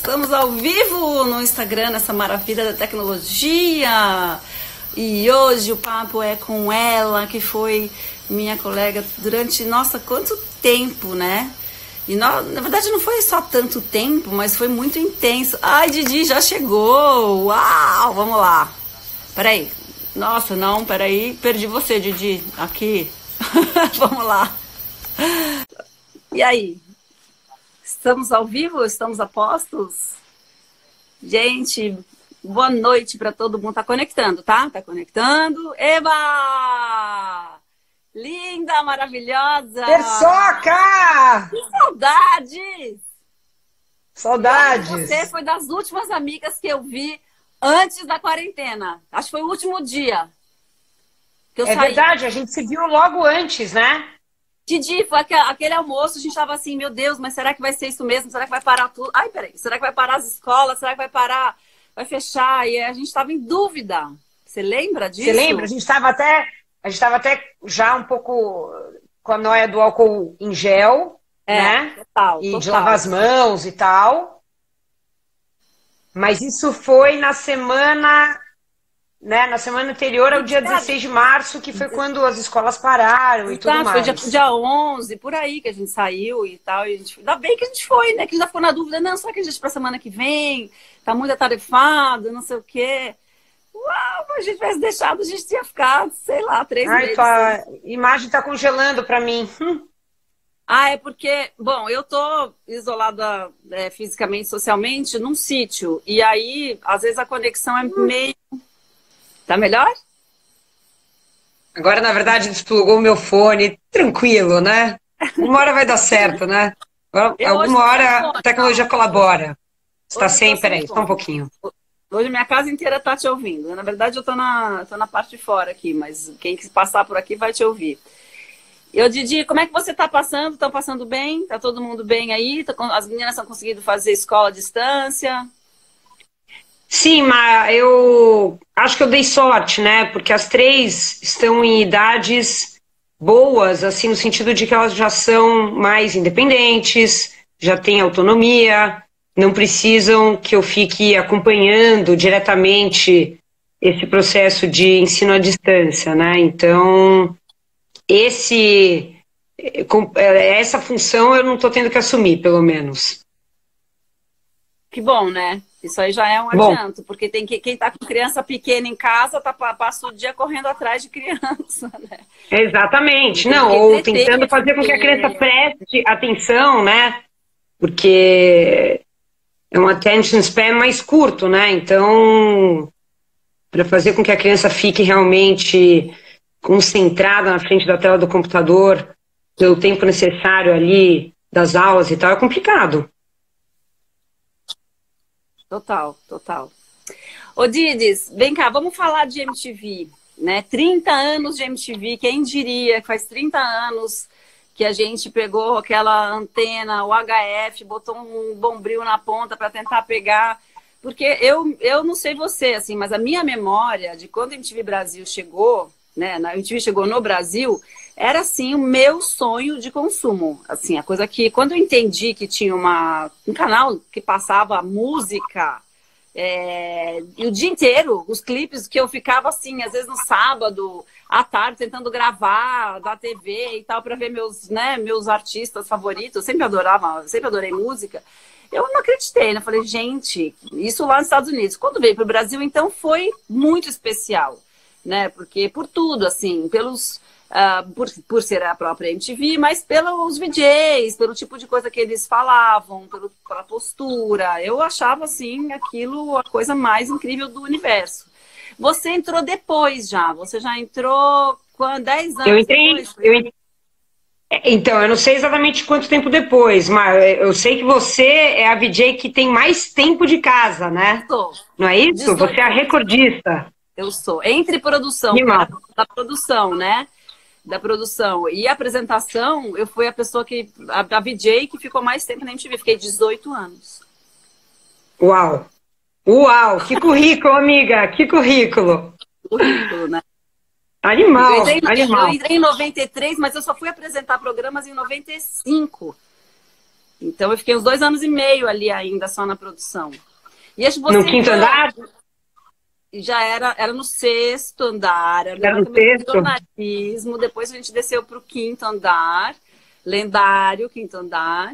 Estamos ao vivo no Instagram, nessa maravilha da tecnologia. E hoje o papo é com ela, que foi minha colega durante, nossa, quanto tempo, né? E na verdade não foi só tanto tempo, mas foi muito intenso. Ai, Didi, já chegou! Uau, vamos lá. Peraí. Nossa, não, peraí. Perdi você, Didi. Aqui. Vamos lá. E aí? Estamos ao vivo? Estamos a postos? Gente, boa noite para todo mundo. Tá conectando, tá? Tá conectando. Eba! Linda, maravilhosa! Persoca! Que saudades! Saudades! Você foi das últimas amigas que eu vi antes da quarentena. Acho que foi o último dia que eu saí. Verdade, a gente se viu logo antes, né? Didi, foi aquele almoço, a gente tava assim, meu Deus, mas será que vai ser isso mesmo? Será que vai parar tudo? Ai, peraí, será que vai parar as escolas? Será que vai parar? Vai fechar? E a gente tava em dúvida. Você lembra disso? Você lembra? A gente tava até já um pouco com a noia do álcool em gel, né? Total, e total. de lavar as mãos e tal. Mas isso foi na semana... Né? Na semana anterior ao dia 16 de março, que foi quando as escolas pararam e tudo mais. Foi dia 11, por aí que a gente saiu e tal. E a gente... Ainda bem que a gente foi, né? Que a gente já ficou na dúvida. Não, será que a gente pra semana que vem? Tá muito atarefado, não sei o quê. Uau, se a gente tivesse deixado, a gente tinha ficado, sei lá, 3 meses. Tua imagem tá congelando pra mim. Ah, é porque, bom, eu tô isolada fisicamente, socialmente, num sítio. E aí, às vezes, a conexão é meio... Tá melhor? Agora, na verdade, desplugou o meu fone. Tranquilo, né? Uma hora vai dar certo, né? Alguma hora a tecnologia colabora. Está sem, peraí, só um pouquinho. Hoje minha casa inteira tá te ouvindo. Na verdade, eu tô na parte de fora aqui, mas quem passar por aqui vai te ouvir. Didi, como é que você tá passando? Estão passando bem? Tá todo mundo bem aí? As meninas estão conseguindo fazer escola à distância? Sim, mas eu acho que eu dei sorte, né? Porque as 3 estão em idades boas, assim, no sentido de que elas já são mais independentes, já têm autonomia, não precisam que eu fique acompanhando diretamente esse processo de ensino à distância, né? Então, essa função eu não estou tendo que assumir, pelo menos. Que bom, né? Isso aí já é um adianto, porque quem tá com criança pequena em casa passa o dia correndo atrás de criança, né? Exatamente, ou tentando fazer com que a criança preste atenção, né? Porque é um attention span mais curto, né? Então, para fazer com que a criança fique realmente concentrada na frente da tela do computador pelo tempo necessário ali das aulas e tal, é complicado. Total, total. Ô Didis, vem cá, vamos falar de MTV, né? 30 anos de MTV, quem diria que faz 30 anos que a gente pegou aquela antena, o HF, botou um bombril na ponta para tentar pegar, porque eu não sei você, assim, mas a minha memória de quando a MTV Brasil chegou, né? A MTV chegou no Brasil, era assim o meu sonho de consumo, assim, a coisa que quando eu entendi que tinha um canal que passava música e o dia inteiro, os clipes que eu ficava assim, às vezes no sábado à tarde tentando gravar da TV e tal para ver meus artistas favoritos, sempre adorei música. Eu não acreditei, né? Falei, gente, isso lá nos Estados Unidos. Quando veio para o Brasil, então foi muito especial, né? Porque por tudo, assim, por ser a própria MTV, mas pelos VJs, pelo tipo de coisa que eles falavam, pela postura. Eu achava, assim, aquilo a coisa mais incrível do universo. Você entrou depois já, você já entrou 10 anos depois? Então, eu não sei exatamente quanto tempo depois, mas eu sei que você é a VJ que tem mais tempo de casa, né? Sou. Não é isso? Você é a recordista. Eu sou. Entre produção, da produção, né? Da produção e apresentação, eu fui a pessoa a VJ que ficou mais tempo na MTV. Fiquei 18 anos. Uau! Uau! Que currículo, amiga! Que currículo! Currículo, né? Animal! Eu entrei em 93, mas eu só fui apresentar programas em 95. Então eu fiquei uns 2 anos e meio ali ainda só na produção. E acho que você No quinto andar? já era no sexto andar, Era no departamento de sexto? jornalismo, depois a gente desceu para o quinto andar, lendário quinto andar.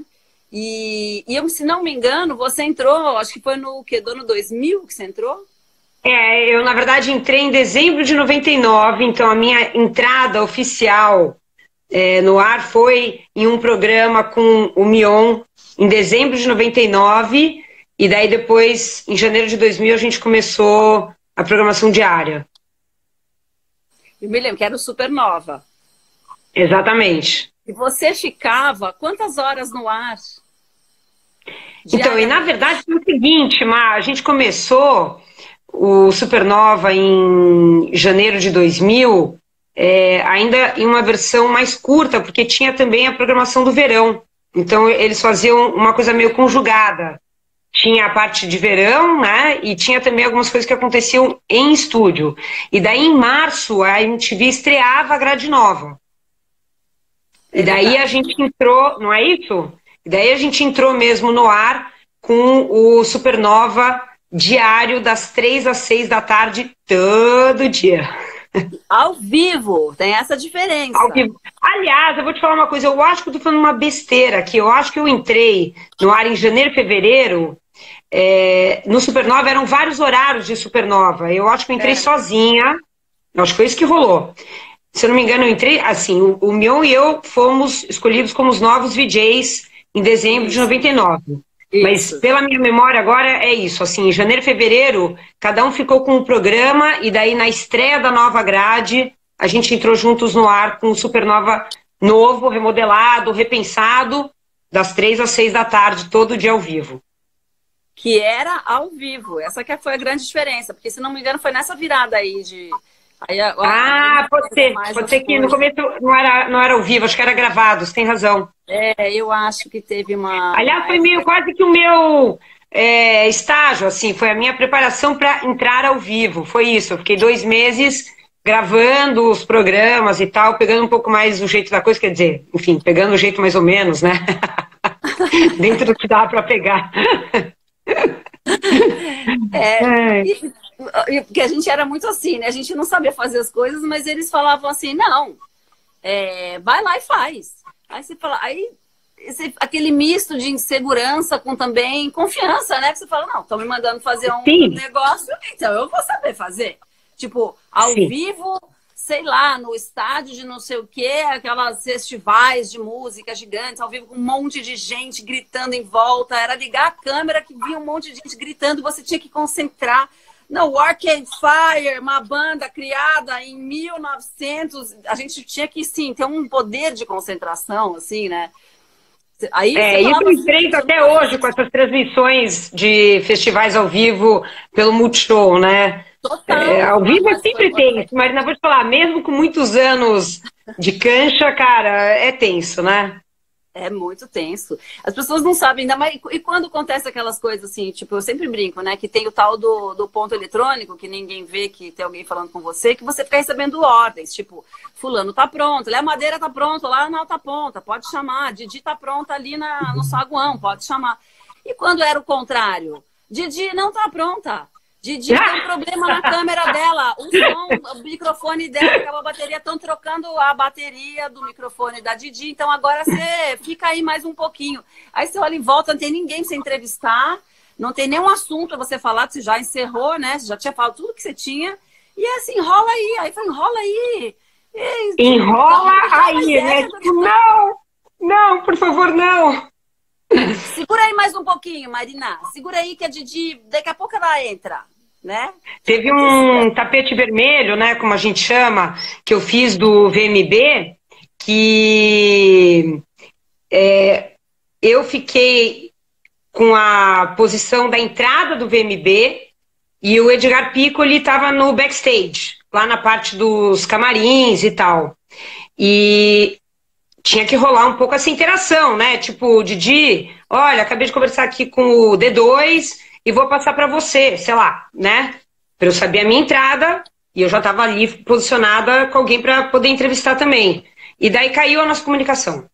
E eu, se não me engano, você entrou, acho que foi no quê? Do ano 2000 que você entrou? Eu, na verdade, entrei em dezembro de 99, então a minha entrada oficial no ar foi em um programa com o Mion em dezembro de 99, e daí depois, em janeiro de 2000, a gente começou a programação diária. Eu me lembro que era o Supernova. Exatamente. E você ficava quantas horas no ar? Então, e na verdade foi o seguinte, Mar, a gente começou o Supernova em janeiro de 2000, ainda em uma versão mais curta, porque tinha também a programação do verão. Então, eles faziam uma coisa meio conjugada. Tinha a parte de verão, né? E tinha também algumas coisas que aconteciam em estúdio. E daí, em março, a MTV estreava a grade nova. E daí a gente entrou, não é isso? E daí a gente entrou mesmo no ar com o Supernova diário das 3 às 6 da tarde, todo dia. Ao vivo, tem essa diferença. Ao vivo. Aliás, eu vou te falar uma coisa, eu acho que eu tô falando uma besteira aqui, eu acho que eu entrei no ar em janeiro, fevereiro, no Supernova, eram vários horários de Supernova, eu acho que eu entrei sozinha, eu acho que foi isso que rolou. Se eu não me engano, eu entrei, assim, o Mion e eu fomos escolhidos como os novos VJs em dezembro de 99. Mas pela minha memória agora é isso, assim, em janeiro e fevereiro, cada um ficou com um programa e daí na estreia da nova grade, a gente entrou juntos no ar com o Supernova novo, remodelado, repensado, das 3 às 6 da tarde, todo dia ao vivo. Que era ao vivo, essa que foi a grande diferença, porque se não me engano foi nessa virada aí de... Aí, pode ser que no começo não era ao vivo, acho que era gravado, você tem razão. Eu acho que teve uma... Aliás, foi meio quase que o meu estágio, assim, foi a minha preparação para entrar ao vivo, foi isso, eu fiquei 2 meses gravando os programas e tal, pegando um pouco mais o jeito da coisa, quer dizer, enfim, pegando o jeito mais ou menos, né? Dentro do que dava para pegar. Porque a gente era muito assim, né? A gente não sabia fazer as coisas, mas eles falavam assim, não, vai lá e faz. Aí você fala, aquele misto de insegurança com também confiança, né? Que você fala, não, estão me mandando fazer um negócio, então eu vou saber fazer. Tipo, ao vivo, sei lá, no estádio de não sei o quê, aquelas festivais de música gigantes, ao vivo com um monte de gente gritando em volta, era ligar a câmera que via um monte de gente gritando, você tinha que concentrar. Não, Arcade Fire, uma banda criada em 1900, a gente tinha que, sim, ter um poder de concentração, assim, né? Aí, isso eu enfrento até hoje com essas transmissões de festivais ao vivo pelo Multishow, né? Total. Ao vivo é sempre tenso, Marina, vou te falar, mesmo com muitos anos de cancha, cara, é tenso, né? É muito tenso. As pessoas não sabem ainda mais. E quando acontece aquelas coisas assim, tipo, eu sempre brinco, né? Que tem o tal do ponto eletrônico, que ninguém vê que tem alguém falando com você, que você fica recebendo ordens, tipo, fulano tá pronto, a madeira tá pronta, lá na alta ponta, pode chamar, Didi tá pronta ali no saguão, pode chamar. E quando era o contrário? Didi não tá pronta. Didi tem um problema na câmera dela, o microfone dela, aquela bateria, estão trocando a bateria do microfone da Didi, então agora você fica aí mais um pouquinho. Aí você olha em volta, não tem ninguém pra você entrevistar, não tem nenhum assunto pra você falar, você já encerrou, né? Você já tinha falado tudo que você tinha, e é assim, enrola aí, foi enrola aí. Enrola aí, né? Não, por favor, não. Segura aí mais um pouquinho, Marina, segura aí que a Didi, daqui a pouco ela entra. Né? Teve um tapete vermelho, né, como a gente chama, que eu fiz do VMB, que eu fiquei com a posição da entrada do VMB e o Edgar Piccoli estava no backstage, lá na parte dos camarins e tal. E tinha que rolar um pouco essa interação, né? Tipo, Didi, olha, acabei de conversar aqui com o D2 e vou passar para você, sei lá, né? Para eu saber a minha entrada e eu já estava ali posicionada com alguém para poder entrevistar também. E daí caiu a nossa comunicação.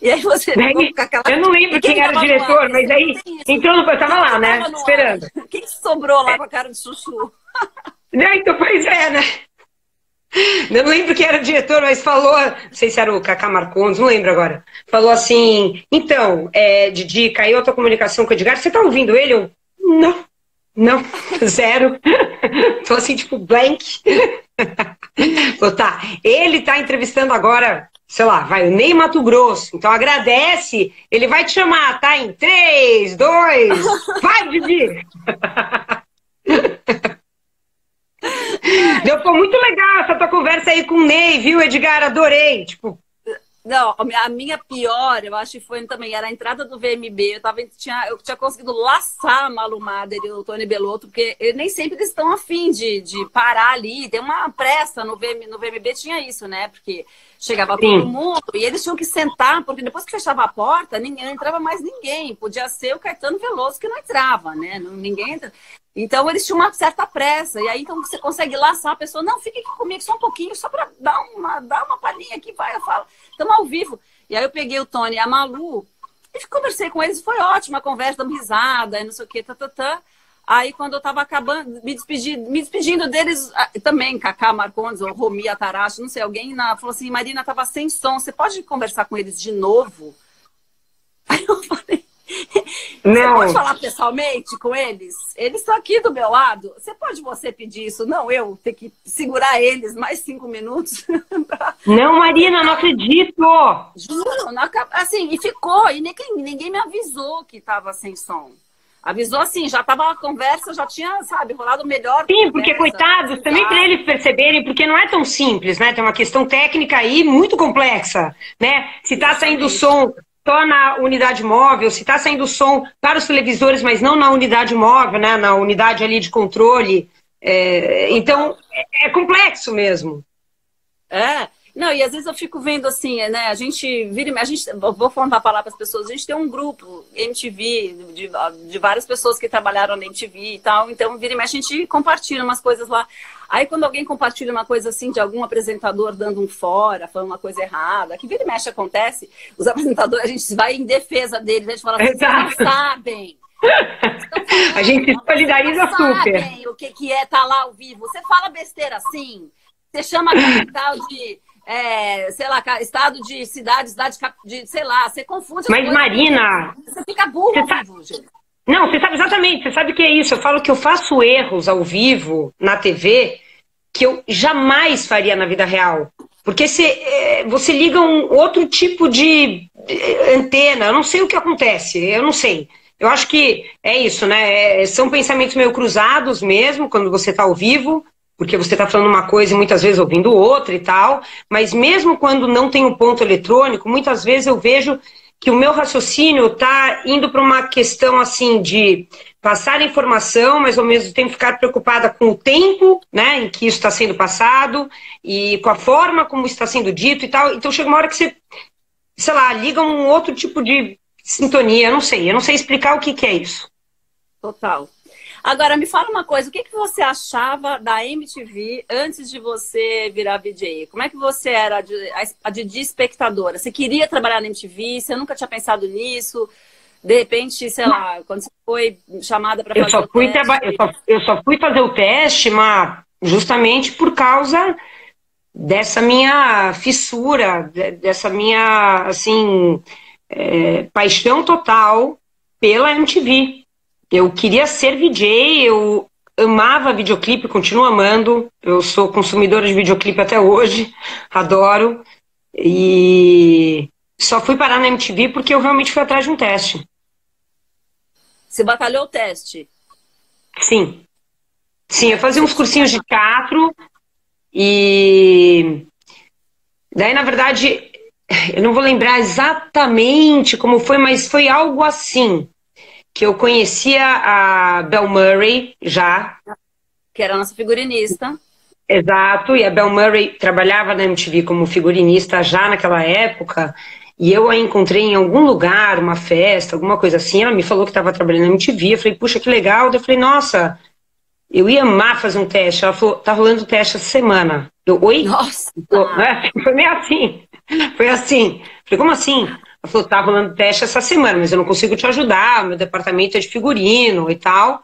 E aí você ficou com aquela... Eu não lembro quem era o diretor, mas aí entrou no... Eu tava lá, né? Esperando. Quem que sobrou lá com a cara de chuchu? Não, então, pois é, né? Eu não lembro quem era o diretor, mas falou... Não sei se era o Cacá Marcondes, não lembro agora. Falou assim, então, Didi, caiu a tua comunicação com o Edgar, você tá ouvindo ele? Eu, não, zero. Tô assim, tipo, blank. Falou, tá, ele tá entrevistando agora, sei lá, vai, o Ney Matogrosso, então agradece, ele vai te chamar, tá? Em 3, 2, vai, Didi! Deu, foi muito legal essa tua conversa aí com o Ney, viu, Edgar? Adorei, tipo... Não, a minha pior, eu acho que foi também, era a entrada do VMB, eu tinha conseguido laçar a Malu Mader e o Tony Bellotto, porque nem sempre eles estão afim de parar ali, tem uma pressa no VMB, tinha isso, né, porque chegava todo mundo e eles tinham que sentar, porque depois que fechava a porta, não entrava mais ninguém, podia ser o Caetano Veloso que não entrava, né, ninguém entra. Então, eles tinham uma certa pressa. E aí, então, você consegue laçar a pessoa. Não, fique aqui comigo só um pouquinho, só para dar uma palhinha aqui, vai, eu falo. Estamos ao vivo. E aí, eu peguei o Tony e a Malu e conversei com eles. Foi ótima a conversa, damos risada, e não sei o quê, Aí, quando eu estava acabando, me despedindo deles, também, Cacá Marcondes, ou Romi Atarashi, não sei, alguém falou assim, Marina, estava sem som, você pode conversar com eles de novo? Aí eu falei... Não. Você pode falar pessoalmente com eles? Eles estão aqui do meu lado. Você pedir isso? Não, eu ter que segurar eles mais 5 minutos? Não, Marina, não acredito! Juro, não, assim, e ficou. E ninguém me avisou que estava sem som. Avisou assim, já estava a conversa, já tinha, sabe, rolado melhor. Sim, porque, coitados, também para eles perceberem, porque não é tão simples, né? Tem uma questão técnica aí muito complexa, né? Se está saindo som... só na unidade móvel, se está saindo som para os televisores, mas não na unidade móvel, né? Na unidade ali de controle. Então, é complexo mesmo. Não, e às vezes eu fico vendo assim, né? A gente vou falar para as pessoas, a gente tem um grupo MTV, de várias pessoas que trabalharam na MTV e tal, então vira e mexe, a gente compartilha umas coisas lá. Aí quando alguém compartilha uma coisa assim de algum apresentador dando um fora, falando uma coisa errada, que vira e mexe acontece, os apresentadores, a gente vai em defesa deles, a gente fala assim, vocês não sabem. A gente solidariza super. Sabem o que é estar lá ao vivo. Você fala besteira assim, você chama a capital de... sei lá, estado de cidade de, sei lá, você confunde. Mas, Marina... Você fica burro ao vivo, gente. Não, você sabe exatamente, você sabe o que é isso. Eu falo que eu faço erros ao vivo, na TV, que eu jamais faria na vida real. Porque você liga um outro tipo de antena, eu não sei o que acontece, eu não sei. Eu acho que é isso, né? São pensamentos meio cruzados mesmo, quando você está ao vivo, porque você está falando uma coisa e muitas vezes ouvindo outra e tal, mas mesmo quando não tem um ponto eletrônico, muitas vezes eu vejo que o meu raciocínio está indo para uma questão assim de passar informação, mas ao mesmo tempo ficar preocupada com o tempo, né, em que isso está sendo passado e com a forma como está sendo dito e tal. Então chega uma hora que você, sei lá, liga um outro tipo de sintonia, eu não sei explicar o que é isso. Total. Agora, me fala uma coisa, o que você achava da MTV antes de você virar VJ? Como é que você era de espectadora? Você queria trabalhar na MTV? Você nunca tinha pensado nisso? De repente, sei lá, quando você foi chamada para fazer o teste... Eu só fui fazer o teste, mas justamente por causa dessa minha fissura, dessa minha, assim, paixão total pela MTV. Eu queria ser VJ, eu amava videoclipe, continuo amando. Eu sou consumidora de videoclipe até hoje, adoro. E só fui parar na MTV porque eu realmente fui atrás de um teste. Você batalhou o teste? Sim. Sim, eu fazia uns cursinhos de teatro e... Daí, na verdade, eu não vou lembrar exatamente como foi, mas foi algo assim... que eu conhecia a Bel Murray já. Que era a nossa figurinista. Exato, e a Bel Murray trabalhava na MTV como figurinista já naquela época, e eu a encontrei em algum lugar, uma festa, alguma coisa assim, ela me falou que estava trabalhando na MTV, eu falei, puxa, que legal, eu falei, nossa, eu ia amar fazer um teste, ela falou, tá rolando o teste essa semana. Eu, oi? Nossa! Foi meio assim. Foi assim. Falei, como assim? Ela falou, tá rolando teste essa semana, mas eu não consigo te ajudar, meu departamento é de figurino e tal.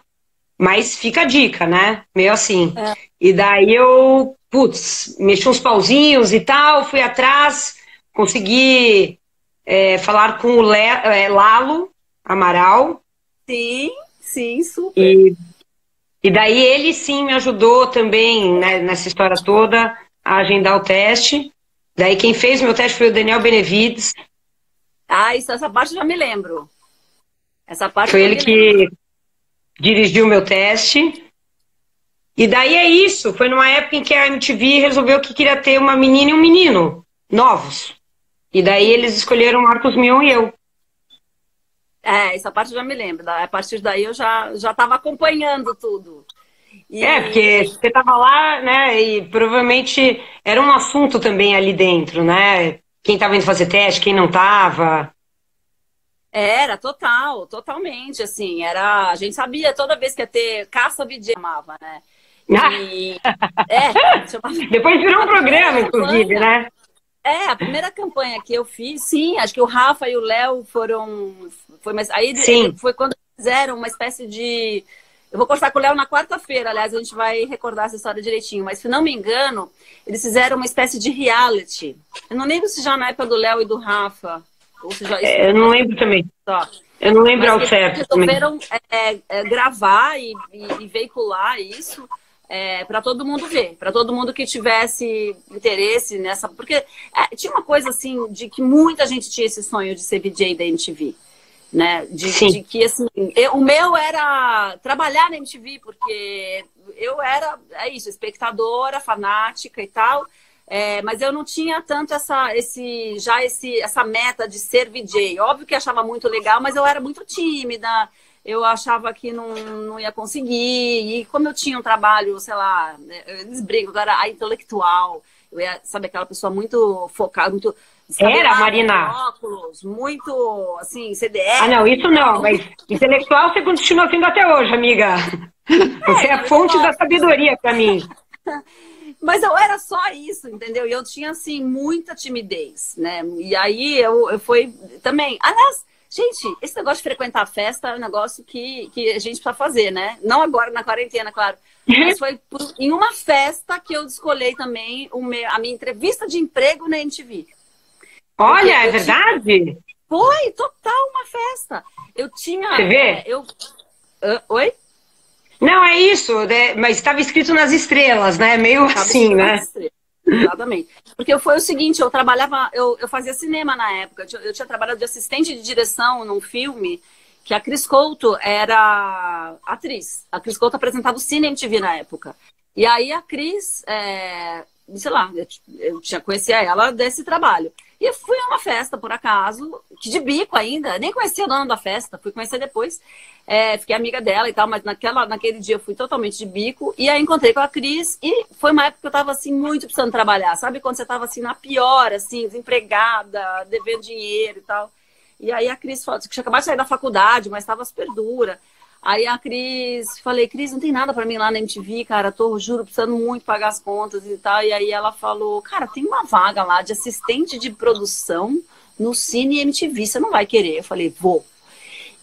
Mas fica a dica, né? Meio assim. É. E daí eu, putz, mexi uns pauzinhos e tal, fui atrás, consegui falar com o Lalo Amaral. Sim, sim, super. E, e daí ele sim me ajudou também, né, nessa história toda a agendar o teste. Daí quem fez meu teste foi o Daniel Benevides. Ah, essa parte eu já me lembro. Essa parte eu Foi já ele me lembro. que dirigiu o meu teste. E daí é isso. Foi numa época em que a MTV resolveu que queria ter uma menina e um menino novos. E daí Sim. eles escolheram Marcos Mion e eu. Essa parte eu já me lembro. A partir daí eu já estava acompanhando tudo. Porque E você estava lá, né? E provavelmente era um assunto também ali dentro, né? Quem estava indo fazer teste, quem não estava. era total, totalmente, assim, a gente sabia toda vez que ia ter caça VJ, chamava, né? E chamava Depois virou um a primeira programa, inclusive, campanha, né? a primeira campanha que eu fiz, sim, acho que o Rafa e o Léo aí Sim. foi quando fizeram uma espécie de, eu vou conversar com o Léo na quarta-feira, aliás, a gente vai recordar essa história direitinho, mas se não me engano, eles fizeram uma espécie de reality. Eu não lembro se já na época do Léo e do Rafa, ou se já isso Eu não lembro também. só. Eu não lembro Mas ao que certo também. resolveram gravar e veicular isso para todo mundo ver, para todo mundo que tivesse interesse nessa. Porque tinha uma coisa assim de que muita gente tinha esse sonho de ser VJ da MTV. Né? De Sim. que assim, o meu era trabalhar na MTV, porque eu era, espectadora, fanática e tal. Mas eu não tinha tanto essa meta de ser VJ. Óbvio que achava muito legal, mas eu era muito tímida. Eu achava que não ia conseguir. E como eu tinha um trabalho, sei lá, eles brincam, eu era a intelectual. Eu ia, sabe, aquela pessoa muito focada, muito Era, descabelada, Marina. óculos, muito, assim, Ah, CDF não, e isso não. tal. Mas intelectual você continua sendo até hoje, amiga. Você é a Não, eu fonte da gosto. sabedoria para mim. Mas eu era só isso, entendeu? E eu tinha, assim, muita timidez, né? E aí eu fui também. Aliás, gente, esse negócio de frequentar a festa é um negócio que a gente precisa fazer, né? Não agora na quarentena, claro. Mas foi em uma festa que eu descolei também a minha entrevista de emprego na MTV. Olha, Porque é eu tinha. verdade? Foi total uma festa. Eu tinha. Você vê? Oi? Não, é isso, né? Mas estava escrito nas estrelas, né? Meio Tava assim, escrito nas né? estrelas. Exatamente. Porque foi o seguinte, eu trabalhava, eu fazia cinema na época. Eu tinha trabalhado de assistente de direção num filme que a Cris Couto era atriz. A Cris Couto apresentava o Cine MTV na época. E aí a Cris, sei lá, eu tinha conhecia ela desse trabalho. E eu fui a uma festa, por acaso, que de bico ainda, nem conhecia a dona da festa, fui conhecer depois. Fiquei amiga dela e tal, mas naquele dia eu fui totalmente de bico. E aí encontrei com a Cris e foi uma época que eu tava, assim, muito precisando trabalhar. Sabe quando você tava, assim, na pior, assim, desempregada, devendo dinheiro e tal. E aí a Cris falou, que tinha acabado de sair da faculdade, mas tava super dura. Aí a Cris, falei, Cris, não tem nada pra mim lá na MTV, cara, juro, precisando muito pagar as contas e tal. E aí ela falou, cara, tem uma vaga lá de assistente de produção no Cine MTV, você não vai querer? Eu falei, vou.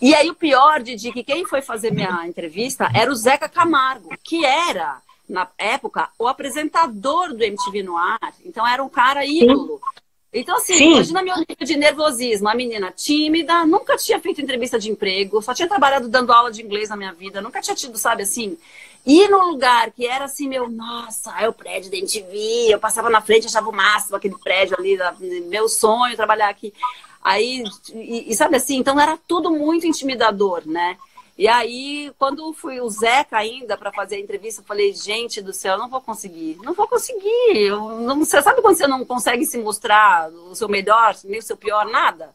E aí o pior, Didi, que quem foi fazer minha entrevista era o Zeca Camargo, que era, na época, o apresentador do MTV no ar. Então era um cara ídolo. Então, assim, Sim. imagina meu nível de nervosismo. A menina tímida, nunca tinha feito entrevista de emprego, só tinha trabalhado dando aula de inglês na minha vida, nunca tinha tido, sabe, assim, ir num lugar que era assim, nossa, é o prédio da MTV, eu passava na frente, achava o máximo aquele prédio ali, meu sonho, trabalhar aqui. Aí, sabe assim, então era tudo muito intimidador, né? E aí, quando fui o Zeca ainda para fazer a entrevista, eu falei, gente do céu, não vou conseguir. Não vou conseguir. Você sabe quando você não consegue se mostrar o seu melhor, nem o seu pior, nada?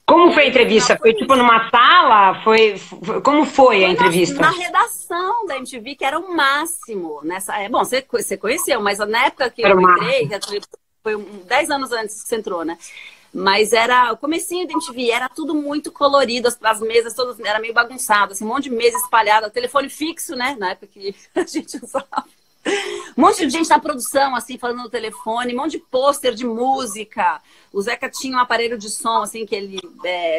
Como foi a entrevista? Foi tipo numa sala? Como foi a entrevista? Na redação da MTV, que era o máximo. Bom, você conheceu, mas na época que eu entrei, foi 10 anos antes que você entrou, né? Mas era o comecinho da MTV, era tudo muito colorido, as mesas todas, era meio bagunçado, assim, um monte de mesa espalhada, telefone fixo, né? Na época que a gente usava. Um monte de gente na produção, assim, falando no telefone, um monte de pôster de música. O Zeca tinha um aparelho de som, assim, que ele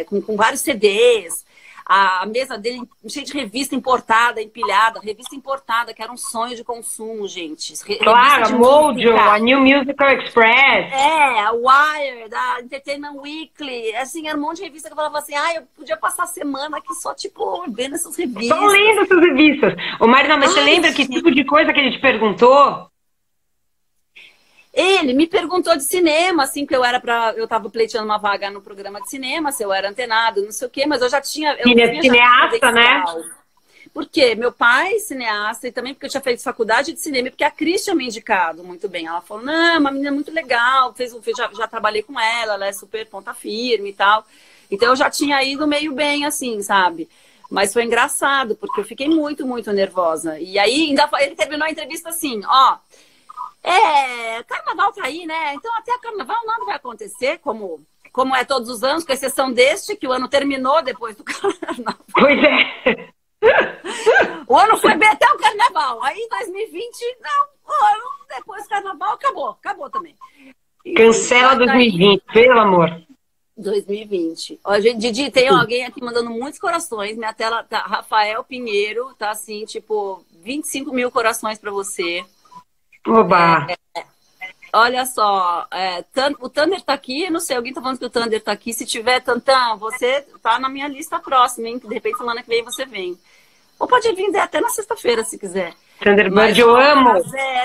com vários CDs. A mesa dele cheia de revista importada, empilhada. Revista importada, que era um sonho de consumo, gente. Claro, a Mojo, a New Musical Express. A Wired, a Entertainment Weekly. Assim, era um monte de revista que eu falava assim, eu podia passar a semana aqui só, tipo, vendo essas revistas. Só lendo essas revistas. Ô, Marina, mas você lembra que tipo de coisa que ele te perguntou? Ele me perguntou de cinema, assim, que eu tava pleiteando uma vaga no programa de cinema, se eu era antenado, não sei o quê, mas eu já tinha... Ele é cineasta, né? Por quê? Meu pai é cineasta e também porque eu tinha feito faculdade de cinema e porque a Cris tinha me indicado muito bem. Ela falou, não, uma menina muito legal, já trabalhei com ela é super ponta firme e tal. Então eu já tinha ido meio bem, assim, sabe? Mas foi engraçado, porque eu fiquei muito, muito nervosa. E aí ele terminou a entrevista assim, carnaval tá aí, né? Então até o carnaval nada vai acontecer, como é todos os anos, com exceção deste, que o ano terminou depois do carnaval. Pois é. O ano foi bem até o carnaval. Aí em 2020, o ano depois do carnaval acabou também. Cancela 2020, pelo amor. 2020. Ó, Didi, tem alguém aqui mandando muitos corações. Minha tela tá, Rafael Pinheiro, tá assim, tipo, 25 mil corações pra você. Oba! Olha só, o Thunder tá aqui, não sei, alguém tá falando que o Thunder tá aqui. Se tiver, Tantan, você tá na minha lista próxima, hein? De repente, semana que vem você vem. Ou pode vir até na sexta-feira, se quiser. Thunderbird, eu amo!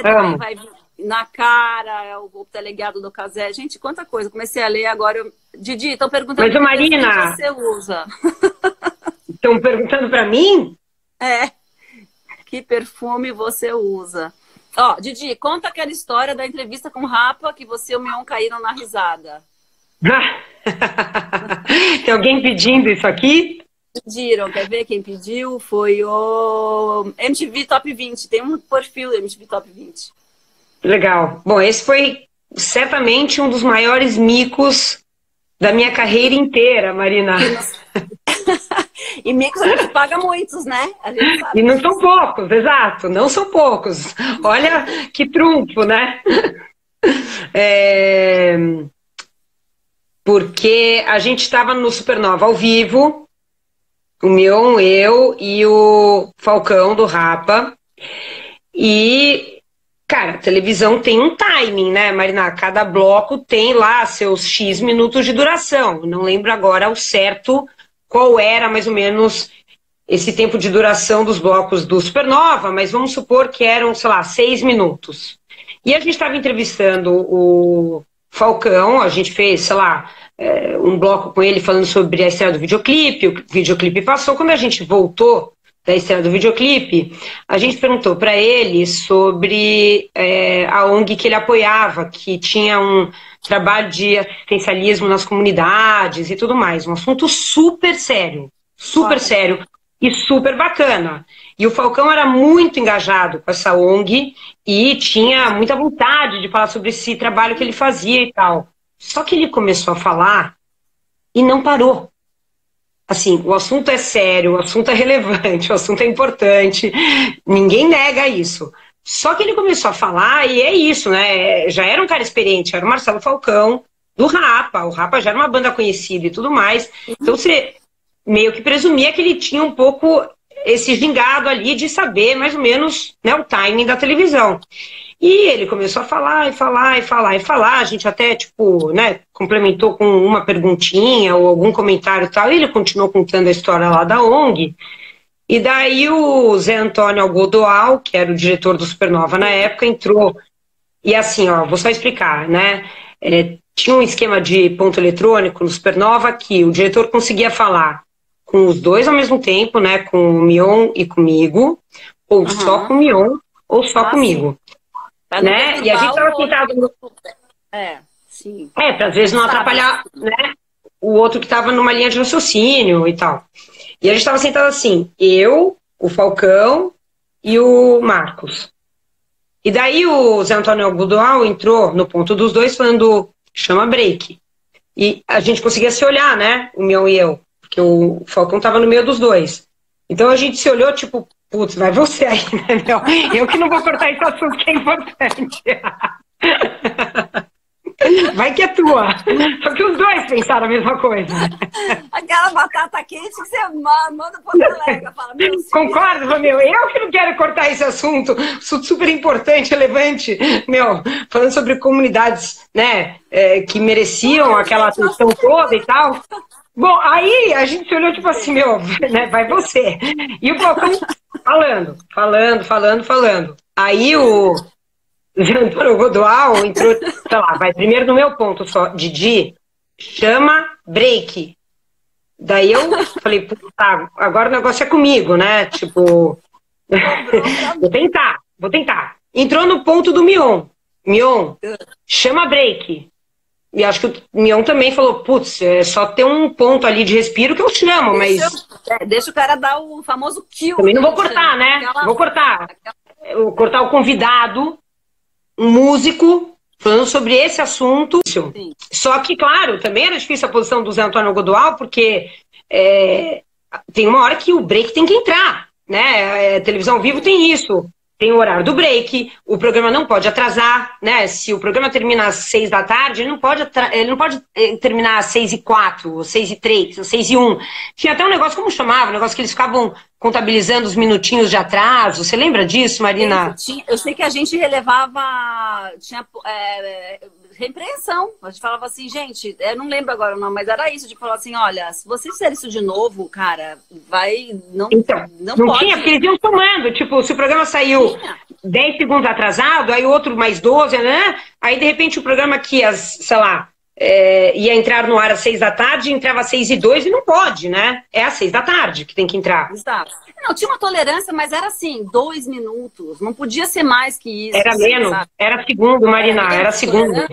Amo! Vai vir na cara, o delegado do Casé. Gente, quanta coisa. Comecei a ler agora. Didi, estão perguntando mas, Marina, que você usa. Estão perguntando pra mim? Que perfume você usa? Didi, conta aquela história da entrevista com o Rapa que você e o Mion caíram na risada. Tem alguém pedindo isso aqui? Pediram, quer ver quem pediu? Foi o MTV Top 20. Tem um perfil do MTV Top 20. Legal. Bom, esse foi certamente um dos maiores micos da minha carreira inteira, Marina. E micos a gente paga muitos, né? A gente sabe. E não são poucos, exato, não são poucos. Olha que trunfo, né? Porque a gente estava no Supernova ao vivo, o Mion, eu e o Falcão do Rapa. E, cara, a televisão tem um timing, né, Marina? Cada bloco tem lá seus X minutos de duração. Não lembro agora ao certo qual era mais ou menos esse tempo de duração dos blocos do Supernova, mas vamos supor que eram, sei lá, 6 minutos. E a gente estava entrevistando o Falcão, a gente fez, sei lá, um bloco com ele falando sobre a estreia do videoclipe, o videoclipe passou. Quando a gente voltou da estreia do videoclipe, a gente perguntou para ele sobre a ONG que ele apoiava, que tinha um trabalho de assistencialismo nas comunidades e tudo mais. Um assunto super sério e super bacana. E o Falcão era muito engajado com essa ONG e tinha muita vontade de falar sobre esse trabalho que ele fazia e tal. Só que ele começou a falar e não parou. Assim, o assunto é sério, o assunto é relevante, o assunto é importante, ninguém nega isso. Só que ele começou a falar e é isso, né? Já era um cara experiente, era o Marcelo Falcão, do Rapa. O Rapa já era uma banda conhecida e tudo mais. Então você meio que presumia que ele tinha um pouco esse gingado ali de saber mais ou menos, né, o timing da televisão. E ele começou a falar, e falar, e falar, e falar. A gente até, tipo, né, complementou com uma perguntinha ou algum comentário e tal. E ele continuou contando a história lá da ONG. E daí o Zé Antônio Algodoal, que era o diretor do Supernova na época, entrou. E assim, vou só explicar, né? Tinha um esquema de ponto eletrônico no Supernova que o diretor conseguia falar com os dois ao mesmo tempo, né? Com o Mion e comigo, ou só com o Mion, ou só comigo. Né? E a gente estava sentado... Sim. Para às vezes não atrapalhar, né, o outro que estava numa linha de raciocínio e tal. E a gente estava sentado assim, eu, o Falcão e o Marcos. E daí o Zé Antônio Algodoal entrou no ponto dos dois falando, chama break. E a gente conseguia se olhar, né, o Mion e eu, porque o Falcão estava no meio dos dois. Então a gente se olhou, tipo, putz, vai você aí, né, meu? Eu que não vou cortar esse assunto que é importante. Vai que é tua. Só que os dois pensaram a mesma coisa. Aquela batata quente que você manda pro colega, fala, meu filho. Concordo, meu? Eu que não quero cortar esse assunto super importante, relevante, meu, falando sobre comunidades, né, que mereciam aquela atenção toda e tal. Bom, aí a gente olhou tipo assim, meu, né, vai você. E o Falcão falando. Aí o Antônio Godoal entrou, sei lá, vai primeiro no meu ponto só, Didi, chama break. Daí eu falei, tá, agora o negócio é comigo, né? Tipo, vou tentar. Entrou no ponto do Mion. Mion, chama break. E acho que o Mion também falou, putz, é só ter um ponto ali de respiro que eu chamo, mas... Deixa o cara dar o famoso kill. Também não vou cortar, né? Vou cortar. Eu vou cortar o convidado, um músico, falando sobre esse assunto. Sim. Só que, claro, também era difícil a posição do Zé Antônio Godoal, porque tem uma hora que o break tem que entrar, né? Televisão ao vivo tem isso. Tem o horário do break, o programa não pode atrasar, né? Se o programa termina às 6 da tarde, ele não pode terminar às 6h04, ou 6h03, ou 6h01. Tinha até um negócio, como chamava? Um negócio que eles ficavam contabilizando os minutinhos de atraso. Você lembra disso, Marina? Eu sei que a gente relevava, tinha repreensão. A gente falava assim, gente, eu não lembro agora o nome, mas era isso, de falar assim, olha, se você fizer isso de novo, cara, não pode. Tinha, porque eles iam tomando, tipo, se o programa saiu 10 segundos atrasado, aí outro mais 12, né? Aí de repente o programa que ia entrar no ar às 6 da tarde, entrava às 6h02 e não pode, né? É às 6 da tarde que tem que entrar. Exato. Não, tinha uma tolerância, mas era assim, 2 minutos. Não podia ser mais que isso. Era menos. Sabe? Era segundo, Marina. Era segundo.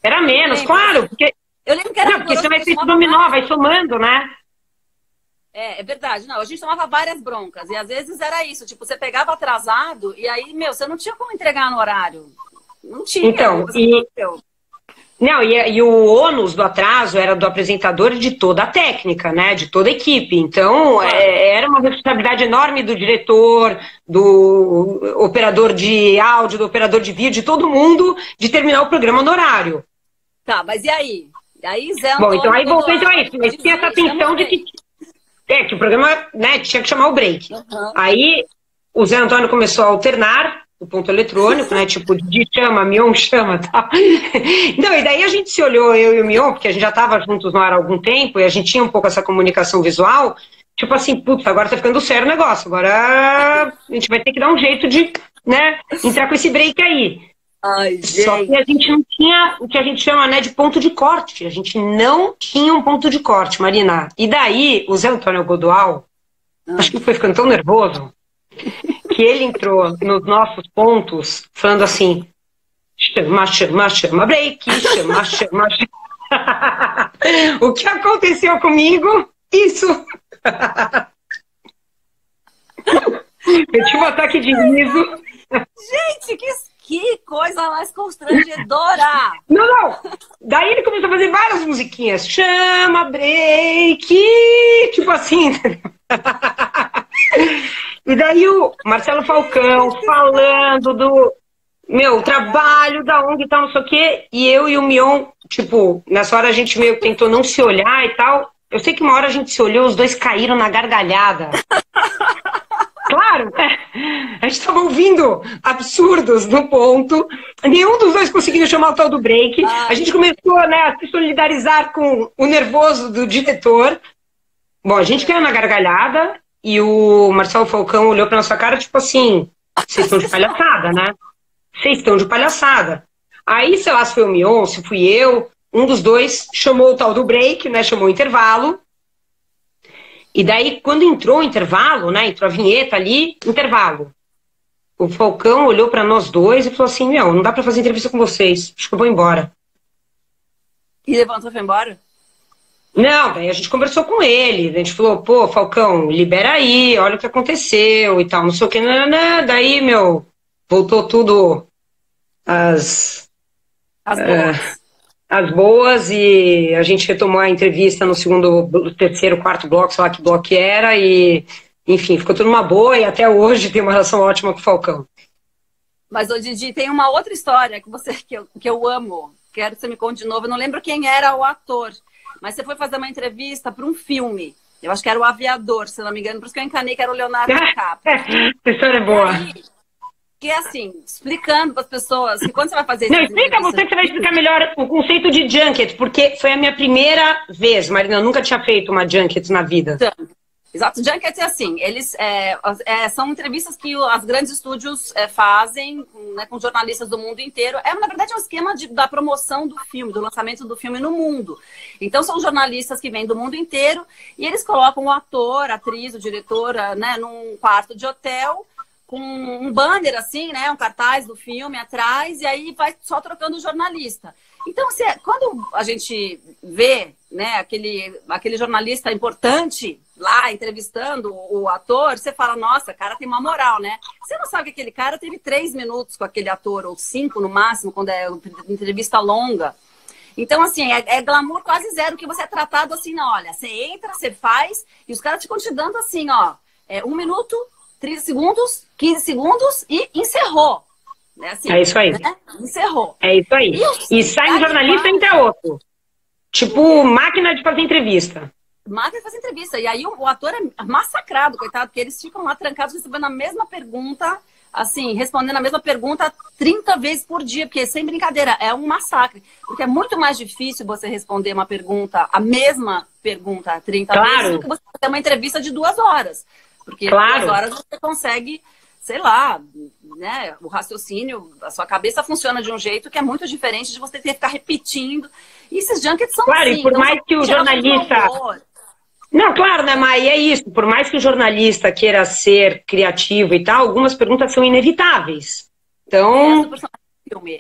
Era menos, claro. Porque... Eu lembro que era... porque você vai feito dominó, vai somando, né? É verdade. Não, a gente tomava várias broncas. E às vezes era isso. Tipo, você pegava atrasado e aí, você não tinha como entregar no horário. Não tinha. Então, e o ônus do atraso era do apresentador e de toda a técnica, né? De toda a equipe. Então, era uma responsabilidade enorme do diretor, do operador de áudio, do operador de vídeo, de todo mundo, de terminar o programa no horário. Tá, mas e aí? Aí, Zé Antônio... Bom, então aí voltou então a isso. Mas tinha essa tensão de que o programa, né, tinha que chamar o break. Uhum. Aí, o Zé Antônio começou a alternar o ponto eletrônico, né? Tipo, Didi chama, Mion chama, tal. Não, e daí a gente se olhou, eu e o Mion, porque a gente já estava juntos no ar há algum tempo, e a gente tinha um pouco essa comunicação visual, tipo assim, putz, agora tá ficando sério o negócio, agora a gente vai ter que dar um jeito de, né, entrar com esse break aí. Ai, Só que a gente não tinha o que a gente chama, né, de ponto de corte. A gente não tinha um ponto de corte, Marina. E daí, o Zé Antônio Godoal, acho que foi ficando tão nervoso, que ele entrou nos nossos pontos falando assim, chama break, chama. O que aconteceu comigo? Isso. Eu tive um ataque de riso. Gente, que coisa mais constrangedora. Não. Daí ele começou a fazer várias musiquinhas. Chama break. Tipo assim. E daí o Marcelo Falcão falando do trabalho, da ONG e tal, não sei o quê. E eu e o Mion, tipo, nessa hora a gente meio que tentou não se olhar e tal. Eu sei que uma hora a gente se olhou, os dois caíram na gargalhada. Claro, a gente estava ouvindo absurdos no ponto. Nenhum dos dois conseguiu chamar o tal do break. A gente começou, né, a se solidarizar com o nervoso do diretor. Bom, a gente caiu na gargalhada. E o Marcelo Falcão olhou pra nossa cara, tipo assim, vocês estão de palhaçada, né? Vocês estão de palhaçada. Aí, sei lá, se foi o Mion, se fui eu, um dos dois chamou o tal do break, né? Chamou o intervalo. E daí, quando entrou o intervalo, né? Entrou a vinheta ali, intervalo. O Falcão olhou pra nós dois e falou assim, não dá pra fazer entrevista com vocês, acho que eu vou embora. E levantou e foi embora? Não, daí a gente conversou com ele, a gente falou, pô, Falcão, libera aí, olha o que aconteceu e tal, não sei o que, daí, voltou tudo as boas e a gente retomou a entrevista no segundo, terceiro, quarto bloco, sei lá que bloco era, e enfim, ficou tudo uma boa e até hoje tem uma relação ótima com o Falcão. Mas, ô Didi, tem uma outra história que eu amo. Quero que você me conte de novo. Eu não lembro quem era o ator, mas você foi fazer uma entrevista para um filme. Eu acho que era o Aviador, se não me engano, por isso que eu encanei que era o Leonardo DiCaprio. Essa história é boa. Que é assim, explicando para as pessoas que quando você vai fazer isso. Não, explica você que você vai explicar melhor o conceito de junket, porque foi a minha primeira vez, Marina. Eu nunca tinha feito uma junket na vida. Exato, junket é assim, eles são entrevistas que os grandes estúdios fazem, né, com jornalistas do mundo inteiro. Na verdade, é um esquema da promoção do filme, do lançamento do filme no mundo. Então, são jornalistas que vêm do mundo inteiro e eles colocam o ator, a atriz, o diretor, né, num quarto de hotel, com um banner assim, né, um cartaz do filme atrás, e aí vai só trocando o jornalista. Então, quando a gente vê, né, aquele jornalista importante lá entrevistando o ator, você fala, nossa, o cara tem uma moral, né? Você não sabe que aquele cara teve 3 minutos com aquele ator, ou 5 no máximo, quando é uma entrevista longa. Então, assim, é glamour quase zero, que você é tratado assim, olha, você entra, você faz, e os caras ficam te dando assim, ó, 1 minuto, 30 segundos, 15 segundos e encerrou. Né? Assim, é isso aí. Né? Encerrou. É isso aí. E sai um jornalista e entra outro. Tipo, máquina de fazer entrevista. Máquina de fazer entrevista. E aí o ator é massacrado, coitado, porque eles ficam lá trancados recebendo a mesma pergunta, assim, respondendo a mesma pergunta 30 vezes por dia, porque sem brincadeira, é um massacre. Porque é muito mais difícil você responder uma pergunta, a mesma pergunta 30 vezes, do que você ter uma entrevista de 2 horas. Porque 2 horas você consegue, sei lá, né, o raciocínio, a sua cabeça funciona de um jeito que é muito diferente de você ter que ficar repetindo. E esses junkets são assim. E por então, mais que o jornalista... Não, claro, né, Mai? É isso. Por mais que o jornalista queira ser criativo e tal, algumas perguntas são inevitáveis. Então...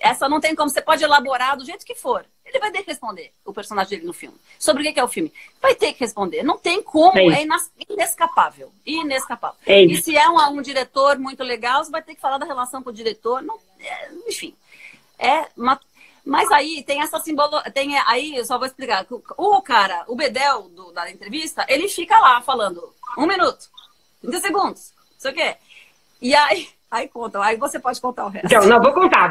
Essa não tem como. Você pode elaborar do jeito que for. Ele vai ter que responder, o personagem dele no filme. Sobre o que é o filme. Vai ter que responder. Não tem como. É inescapável. Inescapável. E se é um diretor muito legal, você vai ter que falar da relação com o diretor. Não, enfim. Mas aí tem essa simbologia. Aí eu só vou explicar. O cara, o Bedel da entrevista, ele fica lá falando 1 minuto, 30 segundos, não sei o quê. E aí conta, aí você pode contar o resto. Então, não, vou contar.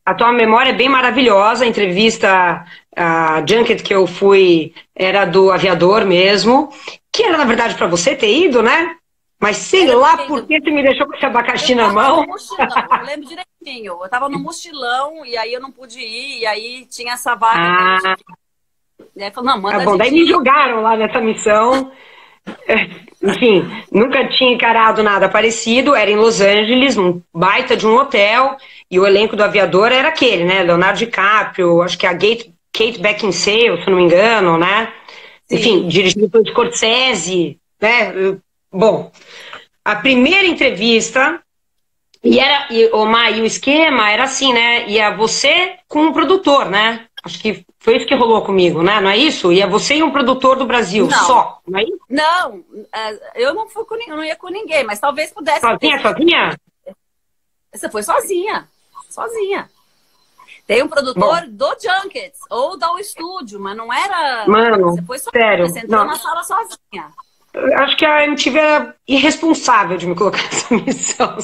A tua memória é bem maravilhosa. A entrevista, a junket que eu fui, era do Aviador mesmo, que era, na verdade, para você ter ido, né? Mas sei lá por que você me deixou com esse abacaxi na mão. Eu lembro direitinho. Eu tava no mochilão e aí eu não pude ir, e aí tinha essa vaga. E aí falou, não, manda bom, daí me jogaram lá nessa missão. Enfim, nunca tinha encarado nada parecido. Era em Los Angeles, um baita de um hotel, e o elenco do Aviador era aquele, né? Leonardo DiCaprio, acho que a Kate Beckinsale, se não me engano, né? Sim. Enfim, dirigido pelo Scorsese, né? Bom, a primeira entrevista e o esquema era assim, né? Ia você com um produtor, né? Acho que foi isso que rolou comigo, né? Não é isso? Ia você e um produtor do Brasil, só, não é isso? Não, eu não fui não ia com ninguém, mas talvez pudesse. Sozinha? Você foi sozinha. Tem um produtor do Junkets, ou do estúdio, mas não era... Mano, você foi sozinha, sério. Você entrou na sala sozinha. Acho que a MTV era irresponsável de me colocar nessa missão.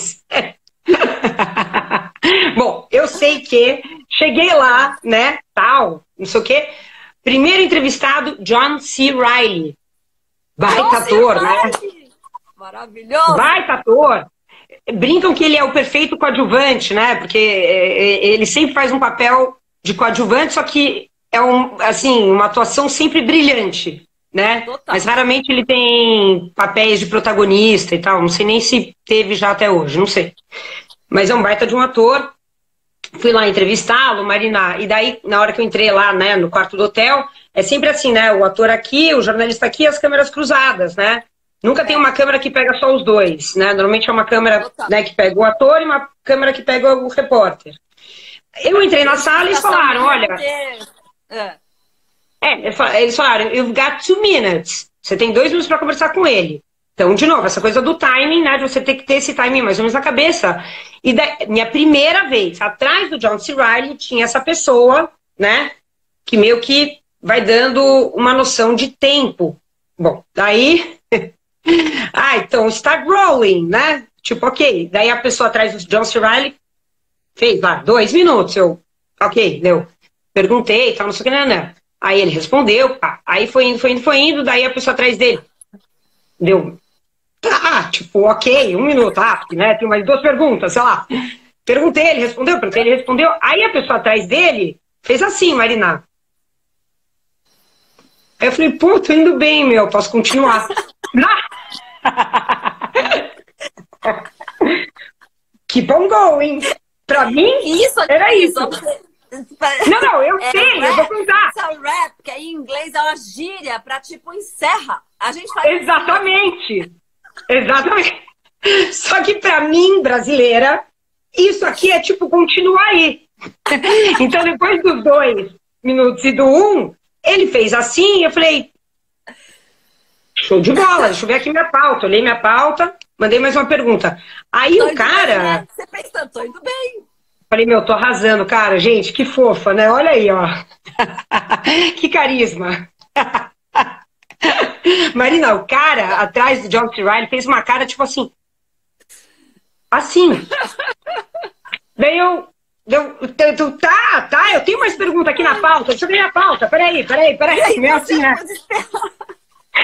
Bom, eu sei que cheguei lá, né, tal, não sei o quê. Primeiro entrevistado, John C. Reilly. Baita ator, né? Maravilhoso. Baita ator. Brincam que ele é o perfeito coadjuvante, né? Porque ele sempre faz um papel de coadjuvante, só que é uma atuação sempre brilhante, né? Total. Mas raramente ele tem papéis de protagonista e tal. Não sei nem se teve já até hoje, não sei. Mas é um baita de um ator. Fui lá entrevistá-lo, Marina, e daí, na hora que eu entrei lá, né, no quarto do hotel, é sempre assim, né, o ator aqui, o jornalista aqui, as câmeras cruzadas, né? Nunca tem uma câmera que pega só os dois, né? Normalmente é uma câmera, né, que pega o ator e uma câmera que pega o repórter. Eu entrei na sala e eles falaram, olha... eles falaram, you've got 2 minutes. Você tem 2 minutos para conversar com ele. Então, de novo, essa coisa do timing, né? De você ter que ter esse timing mais ou menos na cabeça. E minha primeira vez, atrás do John C. Reilly, tinha essa pessoa, né? Que meio que vai dando uma noção de tempo. Bom, daí Ah, então start rolling, né? Tipo, ok. Daí a pessoa atrás do John C. Reilly fez lá 2 minutos. Eu, ok, deu. Perguntei, tal, não sei o que, não. Aí ele respondeu, pá. Aí foi indo, foi indo, foi indo. Daí a pessoa atrás dele deu. Tá, tipo, ok, 1 minuto, né? Tem mais 2 perguntas, sei lá. Perguntei, ele respondeu, perguntei, ele respondeu. Aí a pessoa atrás dele fez assim, Marina. Aí eu falei, pô, tô indo bem, meu, posso continuar. Keep on going. Pra mim, Isso, era isso. Não, eu sei, eu vou contar. Isso é rap, que aí em inglês é uma gíria pra tipo encerra. A gente faz Exatamente. Exatamente. Só que pra mim, brasileira, isso aqui é tipo continuar aí. Então, depois dos 2 minutos e do 1, ele fez assim, eu falei, show de bola, deixa eu ver aqui minha pauta. Olhei minha pauta, mandei mais uma pergunta. Aí tô o cara... Bem, né? Você pensa, tô indo bem. Falei, meu, tô arrasando, cara. Gente, que fofa, né? Olha aí, ó. Que carisma. Marina, o cara atrás do John C. Reilly fez uma cara tipo assim. Assim. Daí tá, eu tenho mais pergunta aqui na pauta. Deixa eu ver a pauta. Peraí. Meio assim, né?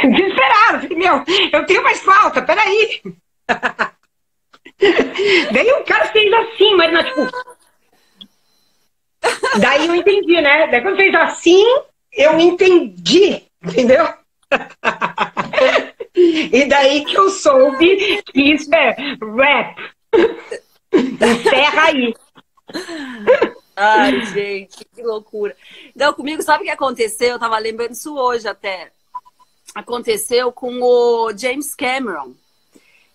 Desesperado. Falei, meu, eu tenho mais pauta, peraí. Daí o cara fez assim, Marina, tipo. Daí eu entendi, né? Daí quando fez assim, eu entendi, entendeu? E daí que eu soube que isso é rap. Encerra aí. Ai, gente, que loucura. Então, comigo, sabe o que aconteceu? Eu tava lembrando isso hoje até. Aconteceu com o James Cameron.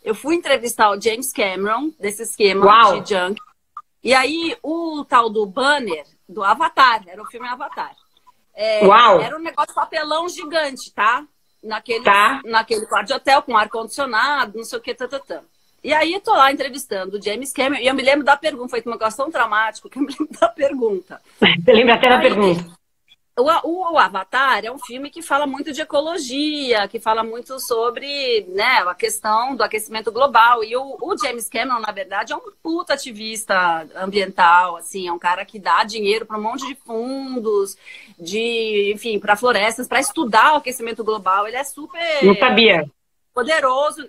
Eu fui entrevistar o James Cameron, desse esquema Uau. de junk. E aí, o tal do banner do Avatar, era o filme Avatar. Uau. Era um negócio papelão gigante, tá? Naquele quarto de hotel, com ar-condicionado, não sei o que, tatatã. E aí, tô lá entrevistando o James Cameron, e eu me lembro da pergunta, foi um negócio tão traumático que eu me lembro da pergunta. Você lembra até da pergunta. O Avatar é um filme que fala muito de ecologia, que fala muito sobre, né, a questão do aquecimento global. E o James Cameron, na verdade, é um puta ativista ambiental, assim, é um cara que dá dinheiro para um monte de fundos, enfim, para florestas, para estudar o aquecimento global. Ele é super... Não sabia. Poderoso,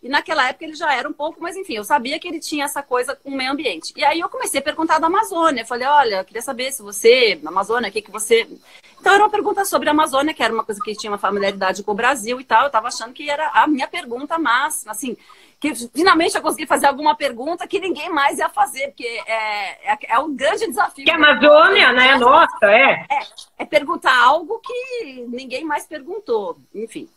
E naquela época ele já era um pouco, mas enfim, eu sabia que ele tinha essa coisa com o meio ambiente. E aí eu comecei a perguntar da Amazônia. Eu falei, olha, eu queria saber se você, na Amazônia, o que você... Então era uma pergunta sobre a Amazônia, que era uma coisa que tinha uma familiaridade com o Brasil e tal. Eu tava achando que era a minha pergunta máxima, assim, que finalmente eu consegui fazer alguma pergunta que ninguém mais ia fazer, porque é um grande desafio. Que a Amazônia, né? Nossa, É perguntar algo que ninguém mais perguntou, enfim.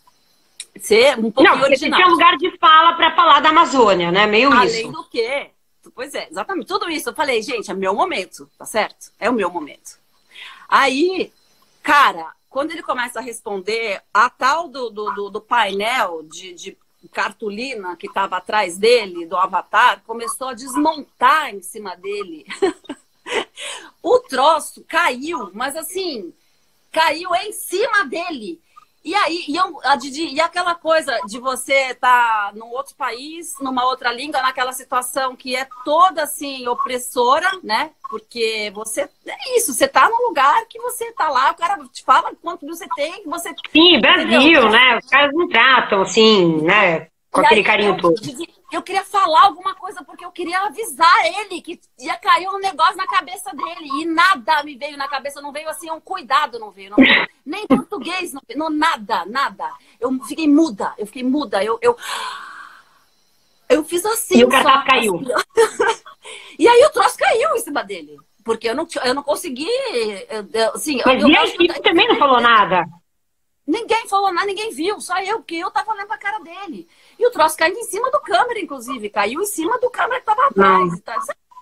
Ser um pouco original. Você tinha lugar de fala para falar da Amazônia, né? Meio Além isso. Além do quê? Pois é, exatamente. Tudo isso. Eu falei, gente, é meu momento, tá certo? É o meu momento. Aí, cara, quando ele começa a responder, a tal do painel de cartolina que estava atrás dele, do Avatar, começou a desmontar em cima dele. O troço caiu, mas assim, caiu em cima dele. E aí, e aquela coisa de você estar num outro país, numa outra língua, naquela situação que é toda assim, opressora, né? Porque é isso, você tá num lugar que você tá lá, o cara te fala quanto você tem, que você. Sim, Brasil, entendeu? Né? Os caras não tratam assim, né? Com aquele carinho todo. Eu queria falar alguma coisa porque eu queria avisar ele que ia cair um negócio na cabeça dele. E nada me veio na cabeça, não veio assim, um cuidado não veio. Nem português, não, nada. Eu fiquei muda. Eu fiz assim. E o cartaz caiu. E aí o troço caiu em cima dele. Porque eu não consegui. Assim, mas e a equipe também não falou nada? Ninguém falou nada, ninguém viu, só eu, porque eu tava olhando pra cara dele. E o troço caiu em cima do câmera, inclusive. Caiu em cima do câmera que tava atrás.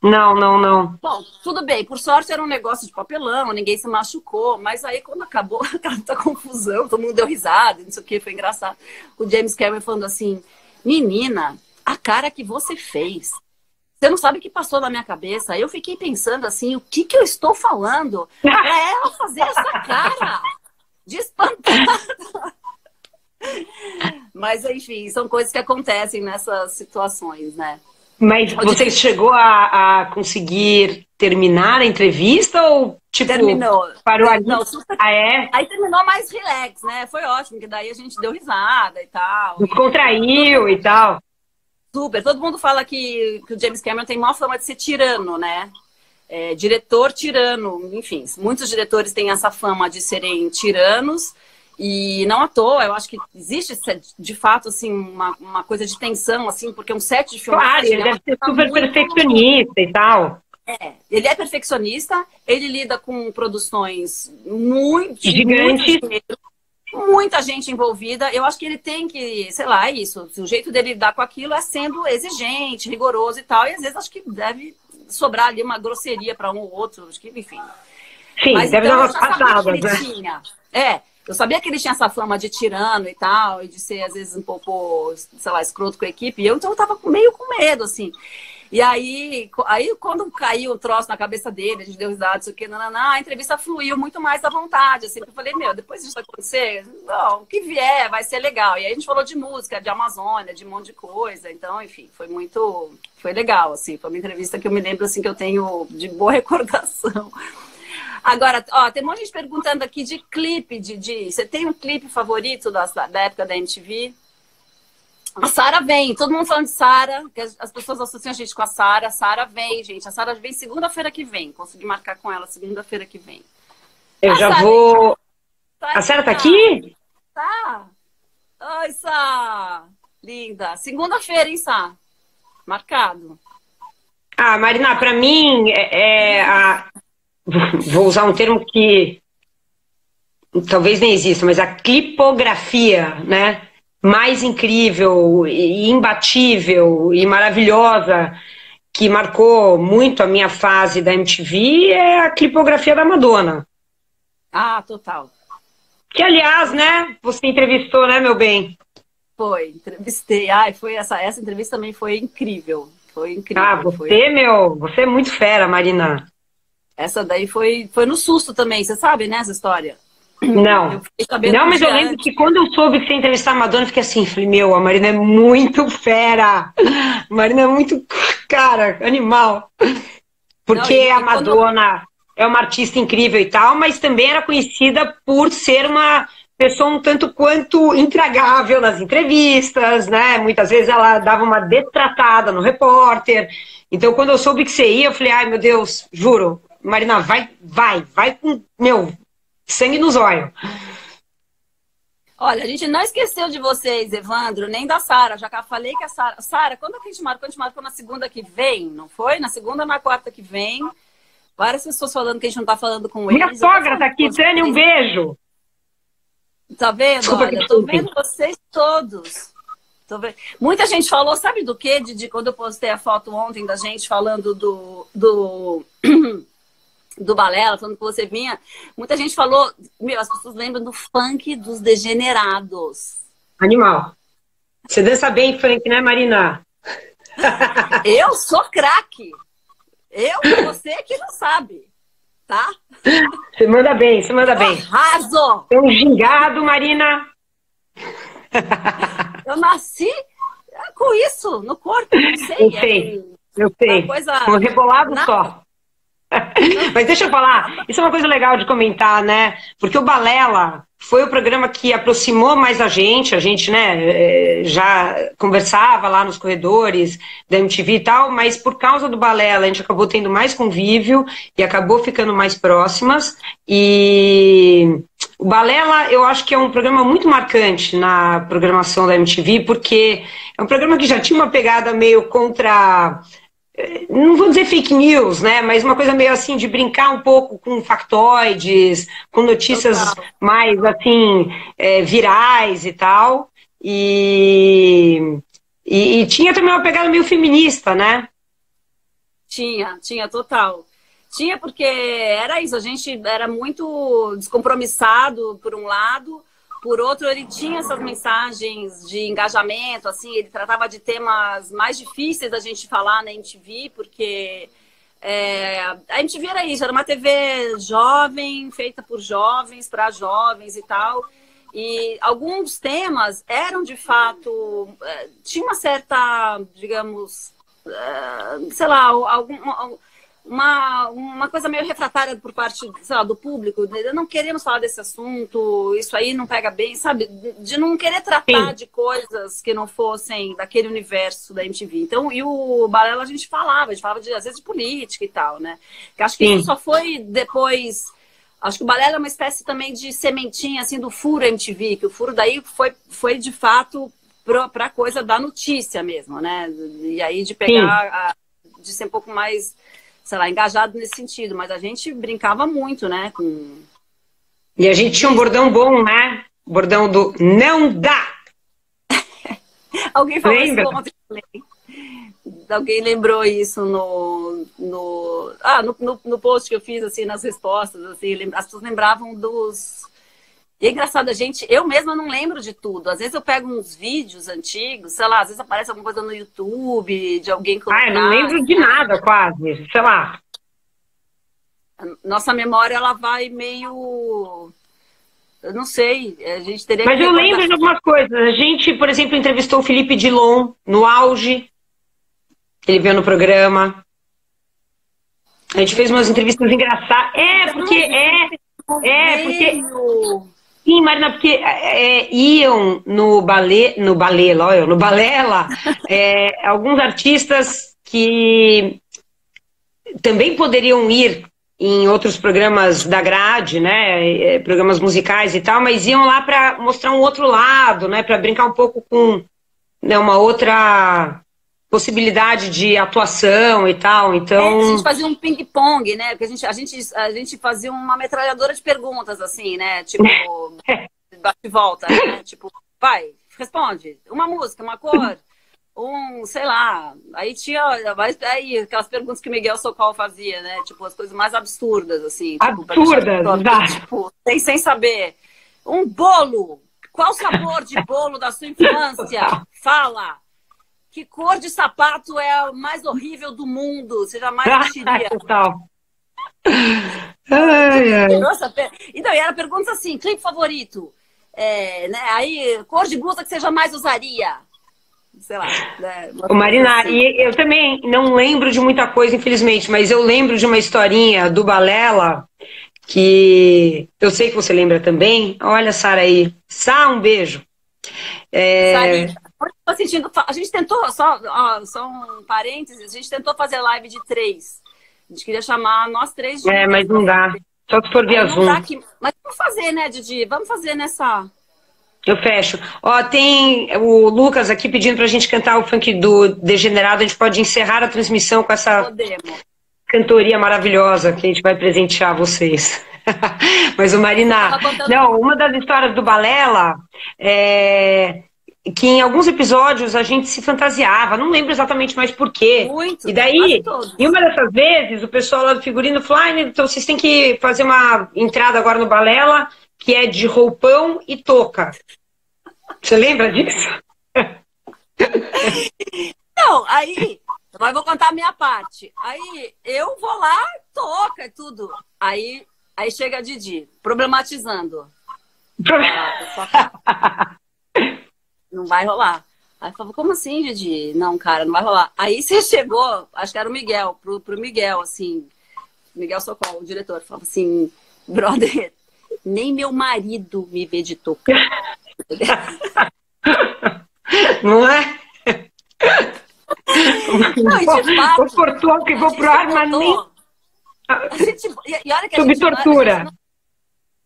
Não. Bom, tudo bem. Por sorte era um negócio de papelão, ninguém se machucou. Mas aí quando acabou, aquela confusão, todo mundo deu risada, não sei o que, foi engraçado. O James Cameron falando assim, menina, a cara que você fez, você não sabe o que passou na minha cabeça. Aí eu fiquei pensando assim, o que eu estou falando pra ela fazer essa cara? De espantada. Mas, enfim, são coisas que acontecem nessas situações, né? Mas você chegou a conseguir terminar a entrevista ou, tipo, terminou. parou ali? Não, super... Ah, é? Aí terminou mais relax, né? Foi ótimo, que daí a gente deu risada e tal. Descontraiu e tal. Super. Todo mundo fala que o James Cameron tem maior fama de ser tirano, né? Diretor tirano, enfim. Muitos diretores têm essa fama de serem tiranos. E não à toa, eu acho que existe, de fato, assim, uma coisa de tensão, assim, porque um set de filmagem... Claro, ele deve ser super perfeccionista e tal. Ele é perfeccionista, ele lida com produções muito gigantes, muita gente envolvida. Eu acho que ele tem que, sei lá, é isso. O jeito dele lidar com aquilo é sendo exigente, rigoroso e tal. E às vezes acho que deve sobrar ali uma grosseria para um ou outro, acho que, enfim. Sim, mas deve então, dar umas passadas, né? Tinha. Eu sabia que ele tinha essa fama de tirano e tal, e de ser, às vezes, um pouco, sei lá, escroto com a equipe. Então eu tava meio com medo, assim. E aí quando caiu o troço na cabeça dele, a gente deu risada, isso aqui, a entrevista fluiu muito mais à vontade, assim. Eu falei, depois disso vai acontecer, não, o que vier vai ser legal. E aí a gente falou de música, de Amazônia, de um monte de coisa. Então, enfim, foi legal, assim. Foi uma entrevista que eu me lembro, assim, que eu tenho de boa recordação. Agora, tem um monte de gente perguntando aqui de clipe, você tem um clipe favorito da época da MTV? A Sara vem, todo mundo falando de Sara, que as pessoas associam a gente com a Sara. A Sara vem, gente. A Sara vem segunda-feira que vem. Consegui marcar com ela segunda-feira que vem. Eu já vou... A Sara tá aqui? Tá. Oi, Sá. Linda. Segunda-feira, hein, Sá? Marcado. Ah, Marina, pra mim, vou usar um termo que talvez nem exista, mas a clipografia, né? Mais incrível e imbatível e maravilhosa que marcou muito a minha fase da MTV é a clipografia da Madonna. Ah, total. Que, aliás, né, você entrevistou, né, meu bem? Foi, entrevistei. Essa entrevista também foi incrível. Foi incrível. Ah, você é muito fera, Marina. Essa daí foi no susto também, você sabe, né, essa história? Não, mas eu lembro que quando eu soube que você ia entrevistar a Madonna, eu fiquei assim, falei, a Marina é muito fera. A Marina é muito, cara, animal. Porque a Madonna é uma artista incrível e tal, mas também era conhecida por ser uma pessoa um tanto quanto intragável nas entrevistas, né? Muitas vezes ela dava uma destratada no repórter. Então, quando eu soube que você ia, eu falei, ai, meu Deus, juro, Marina, vai com, sangue nos olhos. Olha, a gente não esqueceu de vocês, Evandro, nem da Sara. Já que eu falei que a Sara... Sara, quando que a gente marcou? A gente marcou na segunda que vem, não foi? Na segunda ou na quarta que vem. Várias pessoas falando que a gente não tá falando com eles. Minha sogra tá aqui, Tânia, um beijo. Tá vendo? Desculpa, olha, tô vendo vocês todos. Muita gente falou, sabe do quê? De quando eu postei a foto ontem da gente falando do Balela, falando que você vinha, muita gente falou, as pessoas lembram do funk dos degenerados. Animal. Você dança bem funk, né, Marina? Eu sou craque. Você que não sabe, tá? Você manda bem, Arraso! É um gingado, Marina. Eu nasci com isso no corpo, não sei. Eu sei. Um rebolado só. Mas deixa eu falar, isso é uma coisa legal de comentar, né? Porque o Balela foi o programa que aproximou mais a gente, né, já conversava lá nos corredores da MTV e tal, mas por causa do Balela a gente acabou tendo mais convívio e acabou ficando mais próximas. E o Balela eu acho que é um programa muito marcante na programação da MTV, porque é um programa que já tinha uma pegada meio contra... Não vou dizer fake news, né? Mas uma coisa meio assim de brincar um pouco com factoides, com notícias mais assim virais e tal. E tinha também uma pegada meio feminista, né? Tinha total. Tinha porque era isso, a gente era muito descompromissado por um lado. Por outro, ele tinha essas mensagens de engajamento, assim, ele tratava de temas mais difíceis da gente falar na MTV, porque a MTV era isso, era uma TV jovem, feita por jovens, para jovens e tal. E alguns temas eram, de fato, tinha uma certa, digamos, sei lá, uma coisa meio refratária por parte, sei lá, do público. Não queremos falar desse assunto, isso aí não pega bem, sabe? De não querer tratar Sim. de coisas que não fossem daquele universo da MTV. Então, e o Balela a gente falava às vezes de política e tal, né? Que acho que Sim. isso só foi depois. Acho que o Balela é uma espécie também de sementinha, assim, do furo MTV, que o furo daí foi de fato para a coisa da notícia mesmo, né? E aí de pegar, de ser um pouco mais, sei lá, engajado nesse sentido. Mas a gente brincava muito, né? E a gente tinha um bordão bom, né? O bordão do não dá! Alguém falou Lembra? isso ontem também. Alguém lembrou isso no post que eu fiz, assim, nas respostas, assim, as pessoas lembravam dos... E é engraçado, eu mesma não lembro de tudo. Às vezes eu pego uns vídeos antigos, sei lá, às vezes aparece alguma coisa no YouTube, de alguém colocar... Eu não lembro de nada, quase, sei lá. Nossa memória, ela vai meio... Eu não sei, a gente teria Mas que... eu lembro de algumas coisas. A gente, por exemplo, entrevistou o Felipe Dilon no auge. Ele veio no programa. A gente fez umas entrevistas engraçadas. Porque... Sim, Marina, porque iam no Balela, alguns artistas que também poderiam ir em outros programas da grade, né, programas musicais e tal, mas iam lá para mostrar um outro lado, né, para brincar um pouco com, né, uma outra possibilidade de atuação e tal, então... a gente fazia um ping-pong, né, porque a gente fazia uma metralhadora de perguntas, assim, né, tipo, bate e volta, né, tipo, vai, responde, uma música, uma cor, sei lá, aí tinha aquelas perguntas que o Miguel Socol fazia, né, tipo, as coisas mais absurdas, assim. Tipo, sem saber. Um bolo, qual sabor de bolo da sua infância? Fala. Que cor de sapato é a mais horrível do mundo? Você jamais vestiria. Total. Nossa, então, e era perguntas assim, clipe favorito, né, aí, cor de blusa que você jamais usaria? Sei lá. Né? Marina, assim. E eu também não lembro de muita coisa, infelizmente, mas eu lembro de uma historinha do Balela, que eu sei que você lembra também. Olha, Sara aí. Sá, um beijo. Tô sentindo, a gente tentou, só um parênteses, a gente tentou fazer live de 3. A gente queria chamar nós 3 de mas não dá. Só se for via Zoom. Mas vamos fazer, né, Didi? Vamos fazer nessa... Eu fecho. Tem o Lucas aqui pedindo pra gente cantar o funk do Degenerado. A gente pode encerrar a transmissão com essa cantoria maravilhosa que a gente vai presentear vocês. Mas o Marina... Não, uma das histórias do Balela é que em alguns episódios a gente se fantasiava, não lembro exatamente mais por quê. Muito, e daí, em uma dessas vezes, o pessoal lá do figurino falou, então vocês têm que fazer uma entrada agora no Balela, que é de roupão e touca. Você lembra disso? Não, aí, mas vou contar a minha parte. Aí eu vou lá, toca e tudo. Aí chega a Didi, problematizando. Não vai rolar. Aí falou, como assim, Didi? Não, cara, não vai rolar. Aí você chegou, acho que era o Miguel, pro Miguel, assim, Miguel Socol, o diretor, falava assim, brother, nem meu marido me vê de touca. Não é? Não, e de fato, vou por touca e vou pro ar, mas nem... E olha que sob tortura.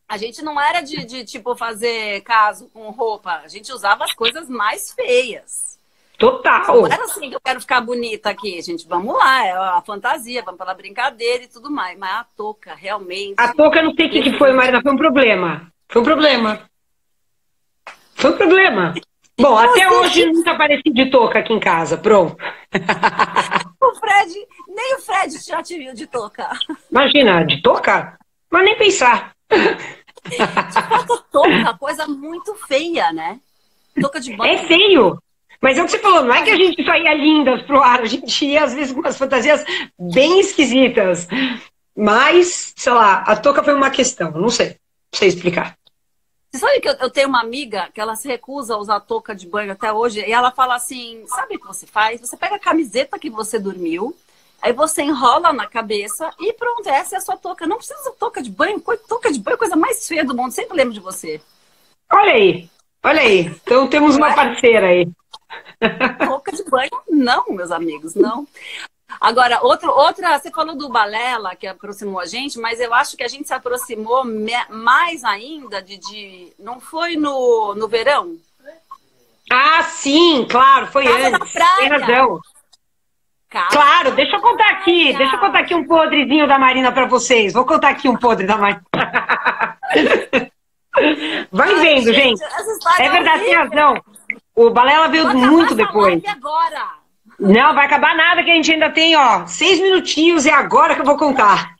A gente não era de tipo, fazer caso com roupa. A gente usava as coisas mais feias. Total. Não era assim que eu quero ficar bonita aqui, gente. Vamos lá, é a fantasia, vamos pela brincadeira e tudo mais. Mas a touca, realmente... A touca, não sei o que foi, Marina, foi um problema. Foi um problema. Foi um problema. Bom, até hoje nunca apareci de touca aqui em casa, pronto. Nem o Fred já te viu de touca. Imagina, de touca? Mas nem pensar. De fato, touca, coisa muito feia, né? Touca de banho. É feio. Mas é o que você falou, não é que a gente saía lindas pro ar, a gente ia às vezes com umas fantasias bem esquisitas. Mas, sei lá, a touca foi uma questão, não sei explicar. Você sabe que eu tenho uma amiga que ela se recusa a usar touca de banho até hoje, e ela fala assim, sabe o que você faz? Você pega a camiseta que você dormiu, aí você enrola na cabeça e pronto, essa é a sua touca. Não precisa de touca de banho, touca de banho é a coisa mais feia do mundo, sempre lembro de você. Olha aí, olha aí. Então temos uma parceira aí. Touca de banho, não, meus amigos, não. Agora, outra, você falou do Balela, que aproximou a gente, mas eu acho que a gente se aproximou mais ainda não foi no verão? Ah, sim, claro, foi Casa antes. da Praia. Tem razão. Claro, deixa eu contar aqui um podrezinho da Marina para vocês. Vou contar aqui um podre da Marina. Vai vendo, gente. É verdade, tem razão. O Balela veio muito depois. Agora. Não, vai acabar nada, que a gente ainda tem, 6 minutinhos, é agora que eu vou contar.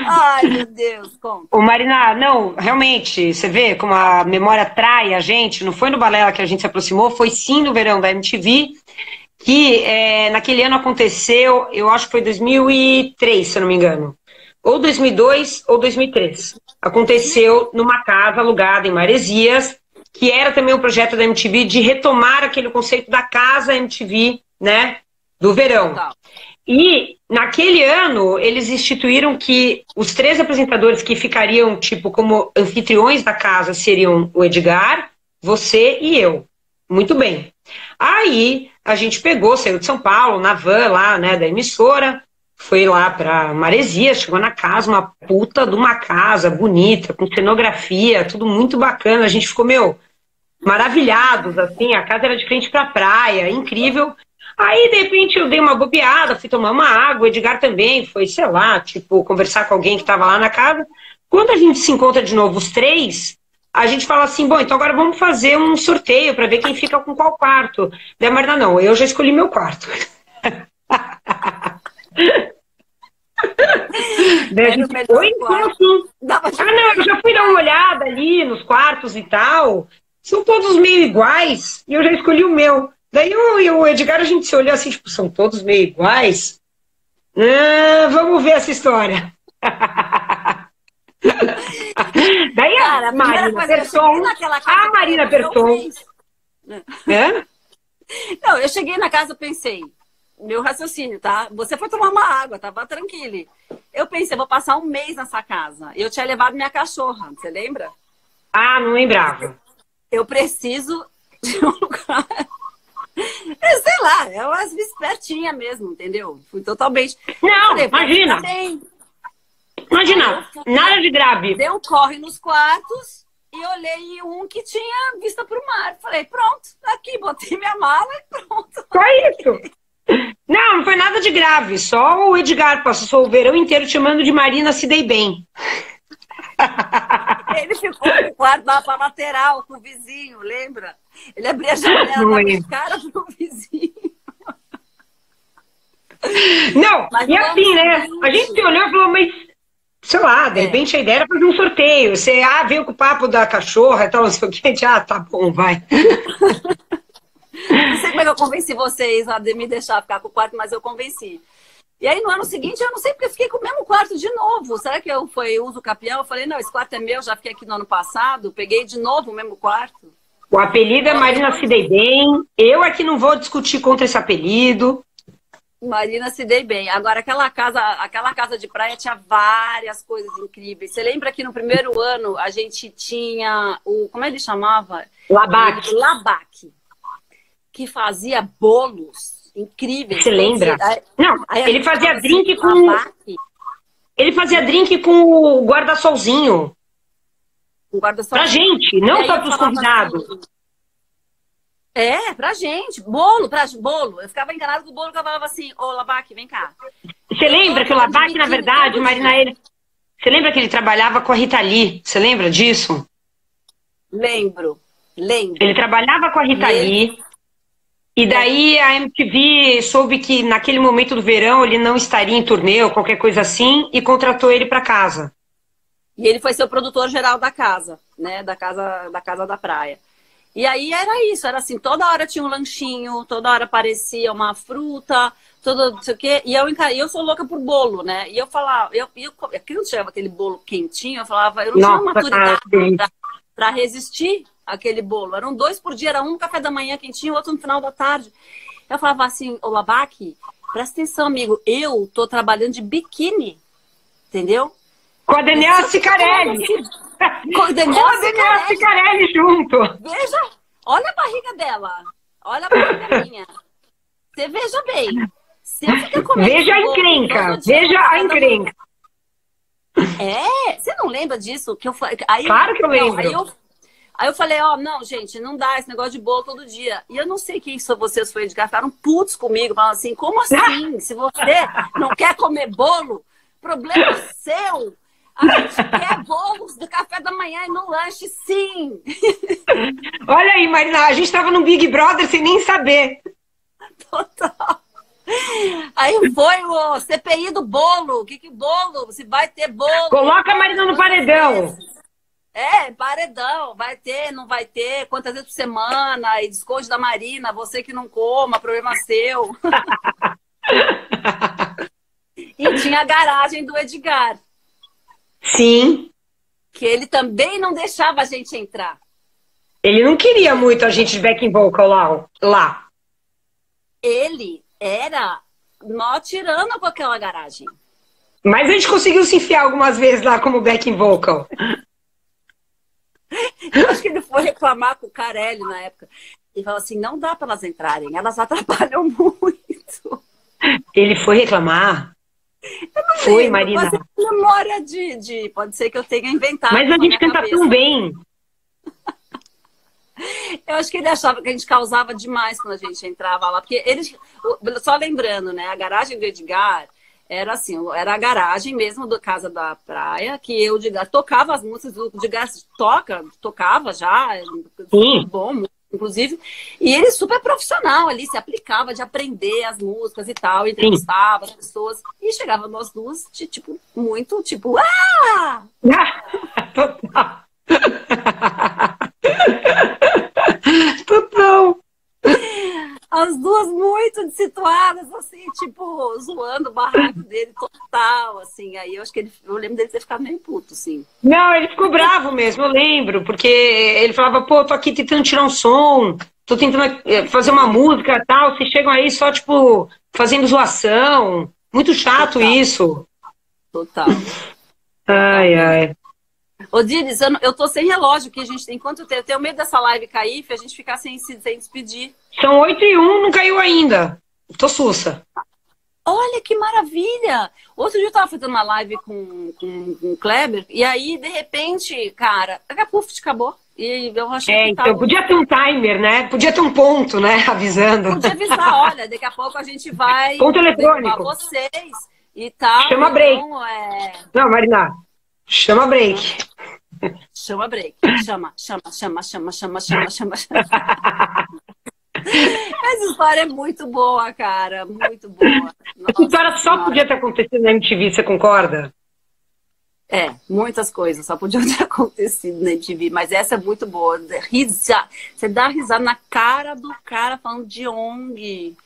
Ai, meu Deus, conta. Ô, Marina, não, realmente, você vê como a memória trai a gente, não foi no Balela que a gente se aproximou, foi sim no verão da MTV, que naquele ano aconteceu, eu acho que foi 2003, se eu não me engano, ou 2002 ou 2003. Aconteceu numa casa alugada em Maresias, que era também um projeto da MTV de retomar aquele conceito da casa MTV, né, do verão. E naquele ano eles instituíram que os 3 apresentadores que ficariam tipo como anfitriões da casa seriam o Edgar, você e eu. Muito bem. Aí a gente saiu de São Paulo na van lá, né, da emissora, foi lá para Maresias, chegou na casa, uma puta de uma casa bonita, com cenografia, tudo muito bacana. A gente ficou, maravilhados, assim, a casa era de frente pra praia, incrível. Aí, de repente, eu dei uma bobeada, fui tomar uma água, o Edgar também foi, sei lá, conversar com alguém que estava lá na casa. Quando a gente se encontra de novo, os 3, a gente fala assim, bom, então agora vamos fazer um sorteio para ver quem fica com qual quarto. Daí a Marina, não, eu já escolhi meu quarto. Oi, como assim? Não, eu já fui dar uma olhada ali nos quartos e tal. São todos meio iguais e eu já escolhi o meu. Daí eu e o Edgar, a gente se olhou assim, são todos meio iguais? Vamos ver essa história. Daí a Marina Persson, Não, eu cheguei na casa, pensei, meu raciocínio, tá? Você foi tomar uma água, tava tranquilo. Eu pensei, vou passar um mês nessa casa. Eu tinha levado minha cachorra, você lembra? Ah, não lembrava. Eu preciso de um lugar. Sei lá, eu as espertinha mesmo, entendeu? Fui totalmente. Não, imagina. Imagina, nada de grave. Dei um corre nos quartos e olhei um que tinha vista pro mar. Falei, pronto, aqui, botei minha mala e pronto. Só isso. Não foi nada de grave. Só o Edgar passou o verão inteiro te chamando de Marina se dei bem. Ele ficou no quarto lá pra lateral com o vizinho, lembra? Ele abria a janela na cara do vizinho. Não, mas e assim, né? A gente se olhou e falou, mas sei lá, de repente a ideia era fazer um sorteio. Você veio com o papo da cachorra e tal, não sei o que. Tá bom, vai. Não sei como é que eu convenci vocês a me deixar ficar com o quarto, mas eu convenci. E aí no ano seguinte, eu não sei porque eu fiquei com o mesmo quarto de novo. Será que eu uso capião? Eu falei, não, esse quarto é meu, já fiquei aqui no ano passado, peguei de novo o mesmo quarto. O apelido é Marina se dei bem. Eu aqui não vou discutir contra esse apelido. Marina se dei bem. Agora, aquela casa de praia tinha várias coisas incríveis. Você lembra que no primeiro ano a gente tinha como ele chamava? Labac. Labac, que fazia bolos incríveis. Você lembra? Não, ele fazia drink com... Ele fazia drink com o guarda-solzinho. Pra gente, não só pros convidados. Assim, pra gente. Bolo. Eu ficava enganada com o bolo, que eu falava assim, ô, Labac, vem cá. Você lembra que o Labac, na verdade, Marina, você lembra que ele trabalhava com a Rita Lee? Você lembra disso? Lembro. Ele trabalhava com a Rita Lee. E daí a MTV soube que naquele momento do verão ele não estaria em turnê ou qualquer coisa assim e contratou ele para casa. E ele foi ser o produtor geral da casa, né? Da casa da praia. E aí era isso, era assim, toda hora tinha um lanchinho, toda hora aparecia uma fruta, toda não sei o quê. E eu sou louca por bolo, né? E eu falava, quando chegava aquele bolo quentinho, eu falava, eu não tinha maturidade para resistir àquele bolo. Eram 2 por dia, era um no café da manhã quentinho, outro no final da tarde. Eu falava assim, ô Labaque, presta atenção, amigo, eu tô trabalhando de biquíni, entendeu? Com a Daniela Sicarelli. Com a Daniela Sicarelli junto. Veja, olha a barriga dela. Olha a barriga minha. Você veja bem. Se eu ficar comendo veja a encrenca. Veja a encrenca. Você não lembra disso? Claro que eu lembro. Aí eu falei, não, gente, não dá esse negócio de bolo todo dia. E eu não sei quem são vocês, foi Edgar, ficaram putos comigo, falando assim, como assim? Se você não quer comer bolo, problema seu. A gente quer bolos do café da manhã e no lanche, sim. Olha aí, Marina, a gente estava no Big Brother sem nem saber. Total. Aí foi o CPI do bolo. O que bolo? Se vai ter bolo. Coloca a Marina no paredão. Paredão. Vai ter, não vai ter, quantas vezes por semana, e desconto da Marina, você que não coma, problema seu. E tinha a garagem do Edgar. Sim. Que ele também não deixava a gente entrar. Ele não queria muito a gente de backing vocal lá. Ele era nó tirando com aquela garagem. Mas a gente conseguiu se enfiar algumas vezes lá como backing vocal. Eu acho que ele foi reclamar com o Carelli na época. Ele falou assim, não dá para elas entrarem, elas atrapalham muito. Ele foi reclamar? Foi, lembro, Marina. Memória pode ser que eu tenha inventado. Mas a gente canta tão bem. Eu acho que ele achava que a gente causava demais quando a gente entrava lá. Porque eles, só lembrando, né? A garagem do Edgar era assim, era a garagem mesmo da Casa da Praia, que eu, Edgar, tocava as músicas, o Edgar tocava já, bom, inclusive, e ele super profissional ali, se aplicava de aprender as músicas e tal, entrevistava as pessoas, e chegava nós duas, muito, Total. Total. As duas muito situadas, assim, zoando o barraco dele total, assim. Aí eu acho que eu lembro dele ter ficado meio puto, assim. Não, ele ficou bravo mesmo, eu lembro, porque ele falava, tô aqui tentando tirar um som, tô tentando fazer uma música e tal, vocês chegam aí só, fazendo zoação. Muito chato total. Isso. Total. Ai. Ô, Diris, eu tô sem relógio aqui, gente. Enquanto eu tenho medo dessa live cair, a gente ficar sem despedir. São 8h01, não caiu ainda. Tô sussa. Olha que maravilha! Outro dia eu tava fazendo uma live com o Kleber, e aí, de repente, cara, acabou. E eu achei que tava... então podia ter um timer, né? Podia ter um ponto, né? Avisando. Podia avisar, olha, daqui a pouco a gente vai... Ponto eletrônico. Vocês e tal. Chama break. Então, Não, Marina. Chama break. Chama break. Chama. Essa história é muito boa, cara. Muito boa. Essa história só podia ter acontecido na MTV, você concorda? Muitas coisas só podiam ter acontecido na MTV, mas essa é muito boa. Você dá risada na cara do cara falando de ONG,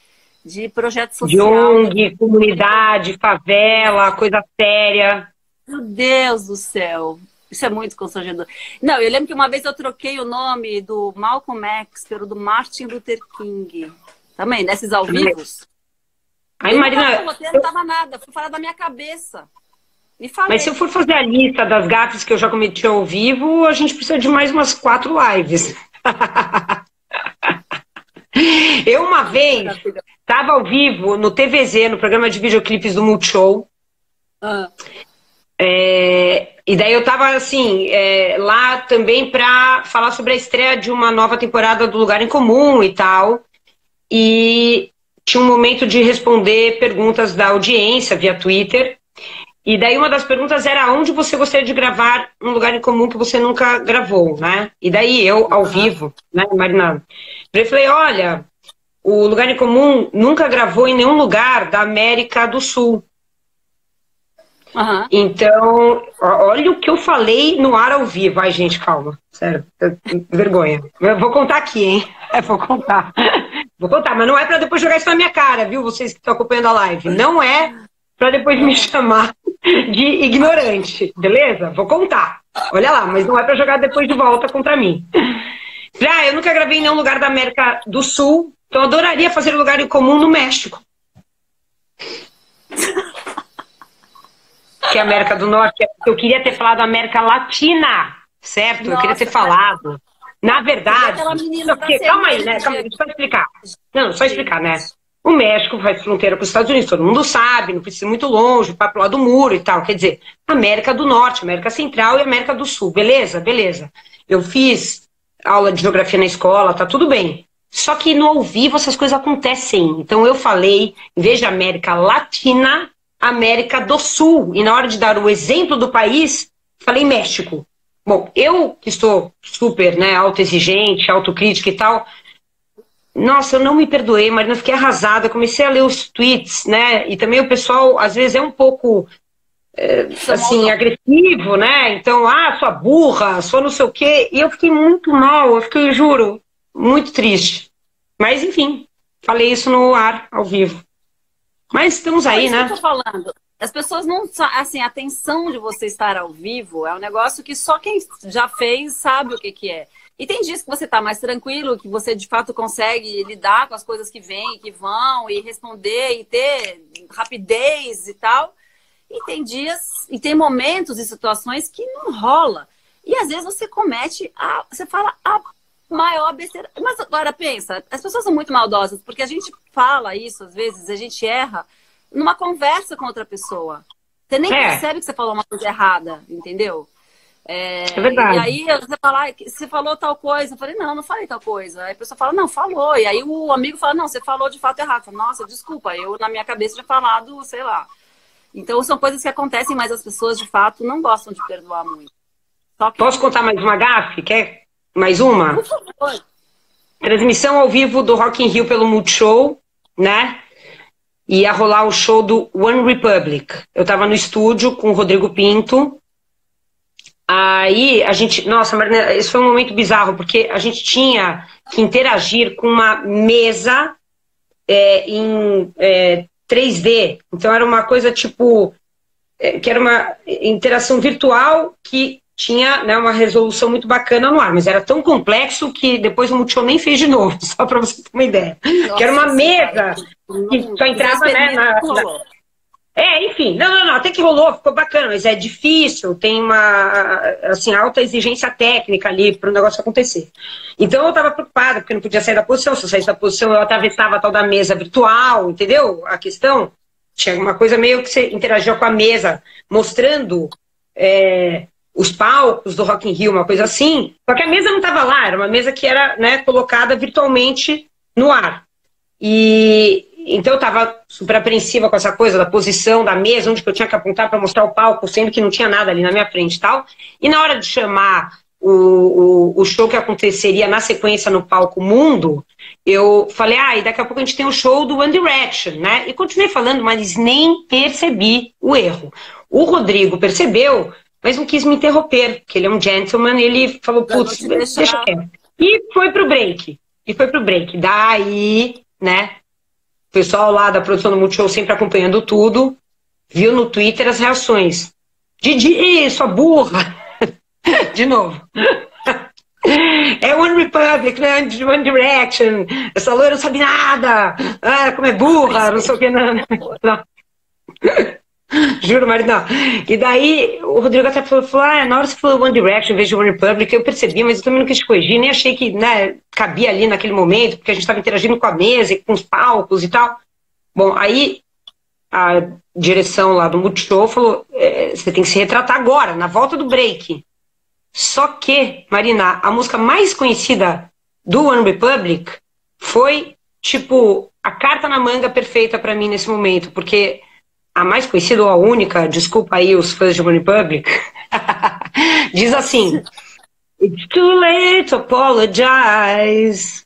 de projeto social. De ONG, comunidade, favela, coisa séria. Meu Deus do céu. Isso é muito constrangedor. Não, eu lembro que uma vez eu troquei o nome do Malcolm X pelo do Martin Luther King. Também, nesses ao vivos. Aí, Marina... Não tava nada, fui falar da minha cabeça. E falei. Mas se eu for fazer a lista das gafes que eu já cometi ao vivo, a gente precisa de mais umas 4 lives. Eu, uma vez, estava ao vivo no TVZ, no programa de videoclipes do Multishow. E daí eu tava assim, lá também pra falar sobre a estreia de uma nova temporada do Lugar em Comum e tal. E tinha um momento de responder perguntas da audiência via Twitter. E daí uma das perguntas era onde você gostaria de gravar um Lugar em Comum que você nunca gravou, né? E daí eu, ao vivo, né, Marina? Eu falei, olha, o Lugar em Comum nunca gravou em nenhum lugar da América do Sul. Aham. Então, olha o que eu falei no ar ao vivo. Ai, gente, calma. Sério, vergonha. Eu vou contar aqui, hein? Vou contar. Vou contar, mas não é pra depois jogar isso na minha cara, viu? Vocês que estão acompanhando a live. Não é pra depois me chamar de ignorante, beleza? Vou contar. Olha lá, mas não é pra jogar depois de volta contra mim. Eu nunca gravei em nenhum lugar da América do Sul, então eu adoraria fazer um lugar em comum no México. Que é a América do Norte, eu queria ter falado América Latina, certo? Eu queria ter falado. Na verdade, calma aí, né? Calma, deixa eu explicar. Não, só explicar, né? O México faz fronteira com os Estados Unidos, todo mundo sabe, não precisa ir muito longe, para pro lado do muro e tal. Quer dizer, América do Norte, América Central e América do Sul, beleza? Beleza. Eu fiz aula de geografia na escola, tá tudo bem. Só que no ao vivo essas coisas acontecem. Então eu falei, em vez de América Latina, América do Sul. E na hora de dar o exemplo do país, falei México. Bom, eu que estou super, né, autoexigente, autocrítica e tal, nossa, eu não me perdoei, Marina, fiquei arrasada, comecei a ler os tweets, né, e também o pessoal, às vezes, é um pouco, assim, agressivo, né, então, sua burra, sua não sei o quê, e eu fiquei muito mal, eu fiquei, juro, muito triste. Mas, enfim, falei isso no ar, ao vivo. Mas estamos aí, né? Que eu tô falando. As pessoas não... Assim, a tensão de você estar ao vivo é um negócio que só quem já fez sabe o que é. E tem dias que você tá mais tranquilo, que você de fato consegue lidar com as coisas que vêm, que vão, e responder, e ter rapidez e tal. E tem dias, e tem momentos e situações que não rola. E às vezes você comete, você fala a maior besteira. Mas agora pensa, as pessoas são muito maldosas, porque a gente fala isso, às vezes, a gente erra numa conversa com outra pessoa. Você nem percebe que você falou uma coisa errada, entendeu? É verdade. E aí você falou tal coisa. Eu falei, não falei tal coisa. Aí a pessoa fala, não, falou. E aí o amigo fala, não, você falou de fato errado. Eu falo, nossa, desculpa, eu na minha cabeça tinha falado, sei lá. Então são coisas que acontecem, mas as pessoas de fato não gostam de perdoar muito. Posso contar mais uma gafe? Quer mais uma? Por favor. Transmissão ao vivo do Rock in Rio pelo Multishow, né? Ia rolar o show do One Republic. Eu tava no estúdio com o Rodrigo Pinto. Aí a gente... Nossa, Marina, esse foi um momento bizarro, porque a gente tinha que interagir com uma mesa em 3D. Então era uma coisa tipo... que era uma interação virtual que tinha, né, uma resolução muito bacana no ar, mas era tão complexo que depois o Multishow nem fez de novo, só para você ter uma ideia. Nossa, que era uma mesa que só entrava, né, enfim, não, até que rolou, ficou bacana, mas é difícil, tem uma, assim, alta exigência técnica ali para o negócio acontecer. Então eu estava preocupada, porque não podia sair da posição, se eu saísse da posição eu atravessava a tal da mesa virtual, entendeu? A questão tinha uma coisa meio que você interagia com a mesa, mostrando os palcos do Rock in Rio, uma coisa assim, só que a mesa não estava lá, era uma mesa que era, né, colocada virtualmente no ar. E então eu estava super apreensiva com essa coisa da posição da mesa, onde eu tinha que apontar para mostrar o palco, sendo que não tinha nada ali na minha frente e tal. E na hora de chamar o show que aconteceria na sequência no palco Mundo, eu falei, e daqui a pouco a gente tem o show do One Direction, né? E continuei falando, mas nem percebi o erro. O Rodrigo percebeu, mas não quis me interromper, porque ele é um gentleman, e ele falou, putz, deixa quieto. E foi pro break. Daí, né, o pessoal lá da produção do Multishow sempre acompanhando tudo, viu no Twitter as reações. Didi, sua burra! De novo. É One Republic, né? One Direction. Essa loira não sabe nada. Como é burra, não sei o que. Não. Juro, Marina. E daí o Rodrigo até falou, na hora que você falou One Direction em vez de One Republic, eu percebi, mas eu também não quis te corrigir, nem achei que, né, cabia ali naquele momento, porque a gente estava interagindo com a mesa e com os palcos e tal. Bom, aí a direção lá do Multishow falou, você tem que se retratar agora, na volta do break. Só que, Marina, a música mais conhecida do One Republic foi, tipo, a carta na manga perfeita pra mim nesse momento, porque a mais conhecida ou a única, desculpa aí os fãs de One Republic, diz assim, It's too late to apologize,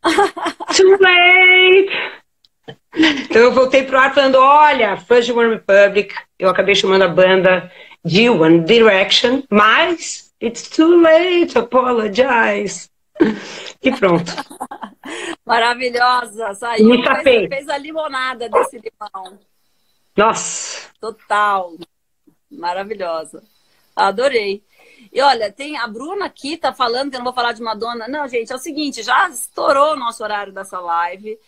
too late. Então eu voltei pro ar falando, olha, fãs de One Republic, eu acabei chamando a banda de One Direction, mas it's too late to apologize. E pronto. Maravilhosa, saiu, Me tapei. fez a limonada desse limão. Nossa. Total, maravilhosa. Adorei. E olha, tem a Bruna aqui, tá falando que eu não vou falar de Madonna. Não, gente, é o seguinte, já estourou o nosso horário dessa live.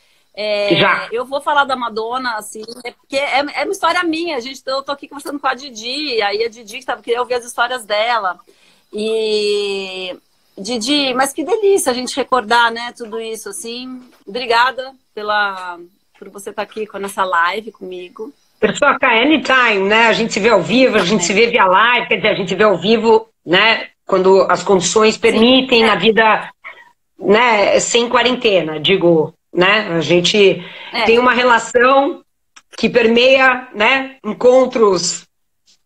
Já. Eu vou falar da Madonna, assim, porque é uma história minha. Eu tô aqui conversando com a Didi, aí a Didi queria ouvir as histórias dela. E Didi, mas que delícia a gente recordar, né, tudo isso, assim. Obrigada por você estar aqui nessa live comigo. Pessoal, anytime, né? A gente se vê ao vivo, a gente se vê via live, quer dizer, a gente se vê ao vivo, né? Quando as condições permitem, na vida, né? Sem quarentena, digo, né? A gente tem uma relação que permeia, né? Encontros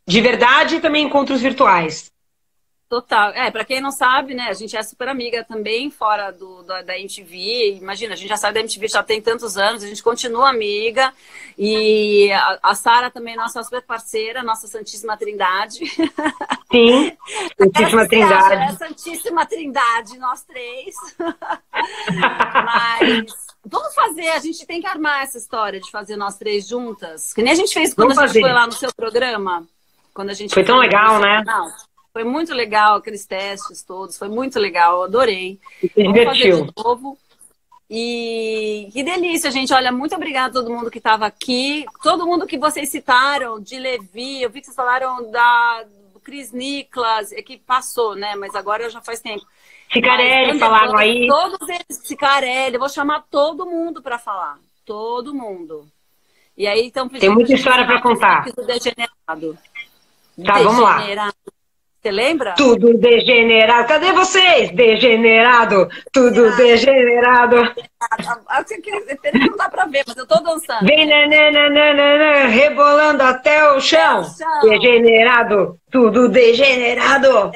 de verdade e também encontros virtuais. Total. Pra quem não sabe, né, a gente é super amiga também, fora da MTV. Imagina, a gente já sai da MTV já tem tantos anos, a gente continua amiga. E a Sara também é nossa super parceira, nossa Santíssima Trindade. Sim, Santíssima Trindade. É a Santíssima Trindade, nós três. Mas vamos fazer, a gente tem que armar essa história de fazer nós três juntas. Que nem a gente fez quando a gente foi lá no seu programa. Quando a gente foi tão legal, né? Foi muito legal, aqueles testes todos, foi muito legal, eu adorei. Vamos fazer de novo. E que delícia, gente. Olha, muito obrigada a todo mundo que estava aqui. Todo mundo que vocês citaram, de Levi, eu vi que vocês falaram do Chris Nicholas, que passou, né? Mas agora já faz tempo. Cicarelli falaram aí. Todos eles, Cicarelli, eu vou chamar todo mundo para falar. Todo mundo. E aí, então, tem muita história para contar. Do Degenerado. Tá, vamos lá. Você lembra? Tudo degenerado. Cadê vocês? Degenerado. Tudo degenerado. Não dá pra ver, mas eu tô dançando. Vem, nananana, rebolando até o chão. Degenerado. Tudo degenerado.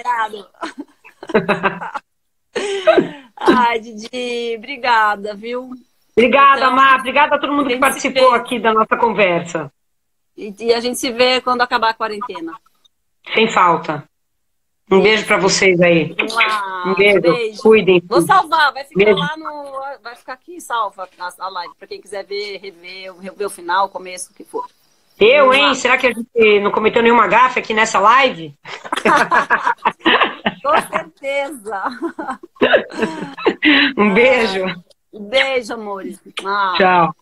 Ai, Didi, obrigada, viu? Obrigada, então, Má. Obrigada a todo mundo que participou aqui da nossa conversa. E a gente se vê quando acabar a quarentena. Sem falta. Um beijo pra vocês aí. Um beijo. Cuidem. Vou salvar, vai ficar aqui salva a live, pra quem quiser rever o final, o começo, o que for. Hein? Será que a gente não cometeu nenhuma gafe aqui nessa live? Com certeza. Um beijo. Beijo, amores. Tchau.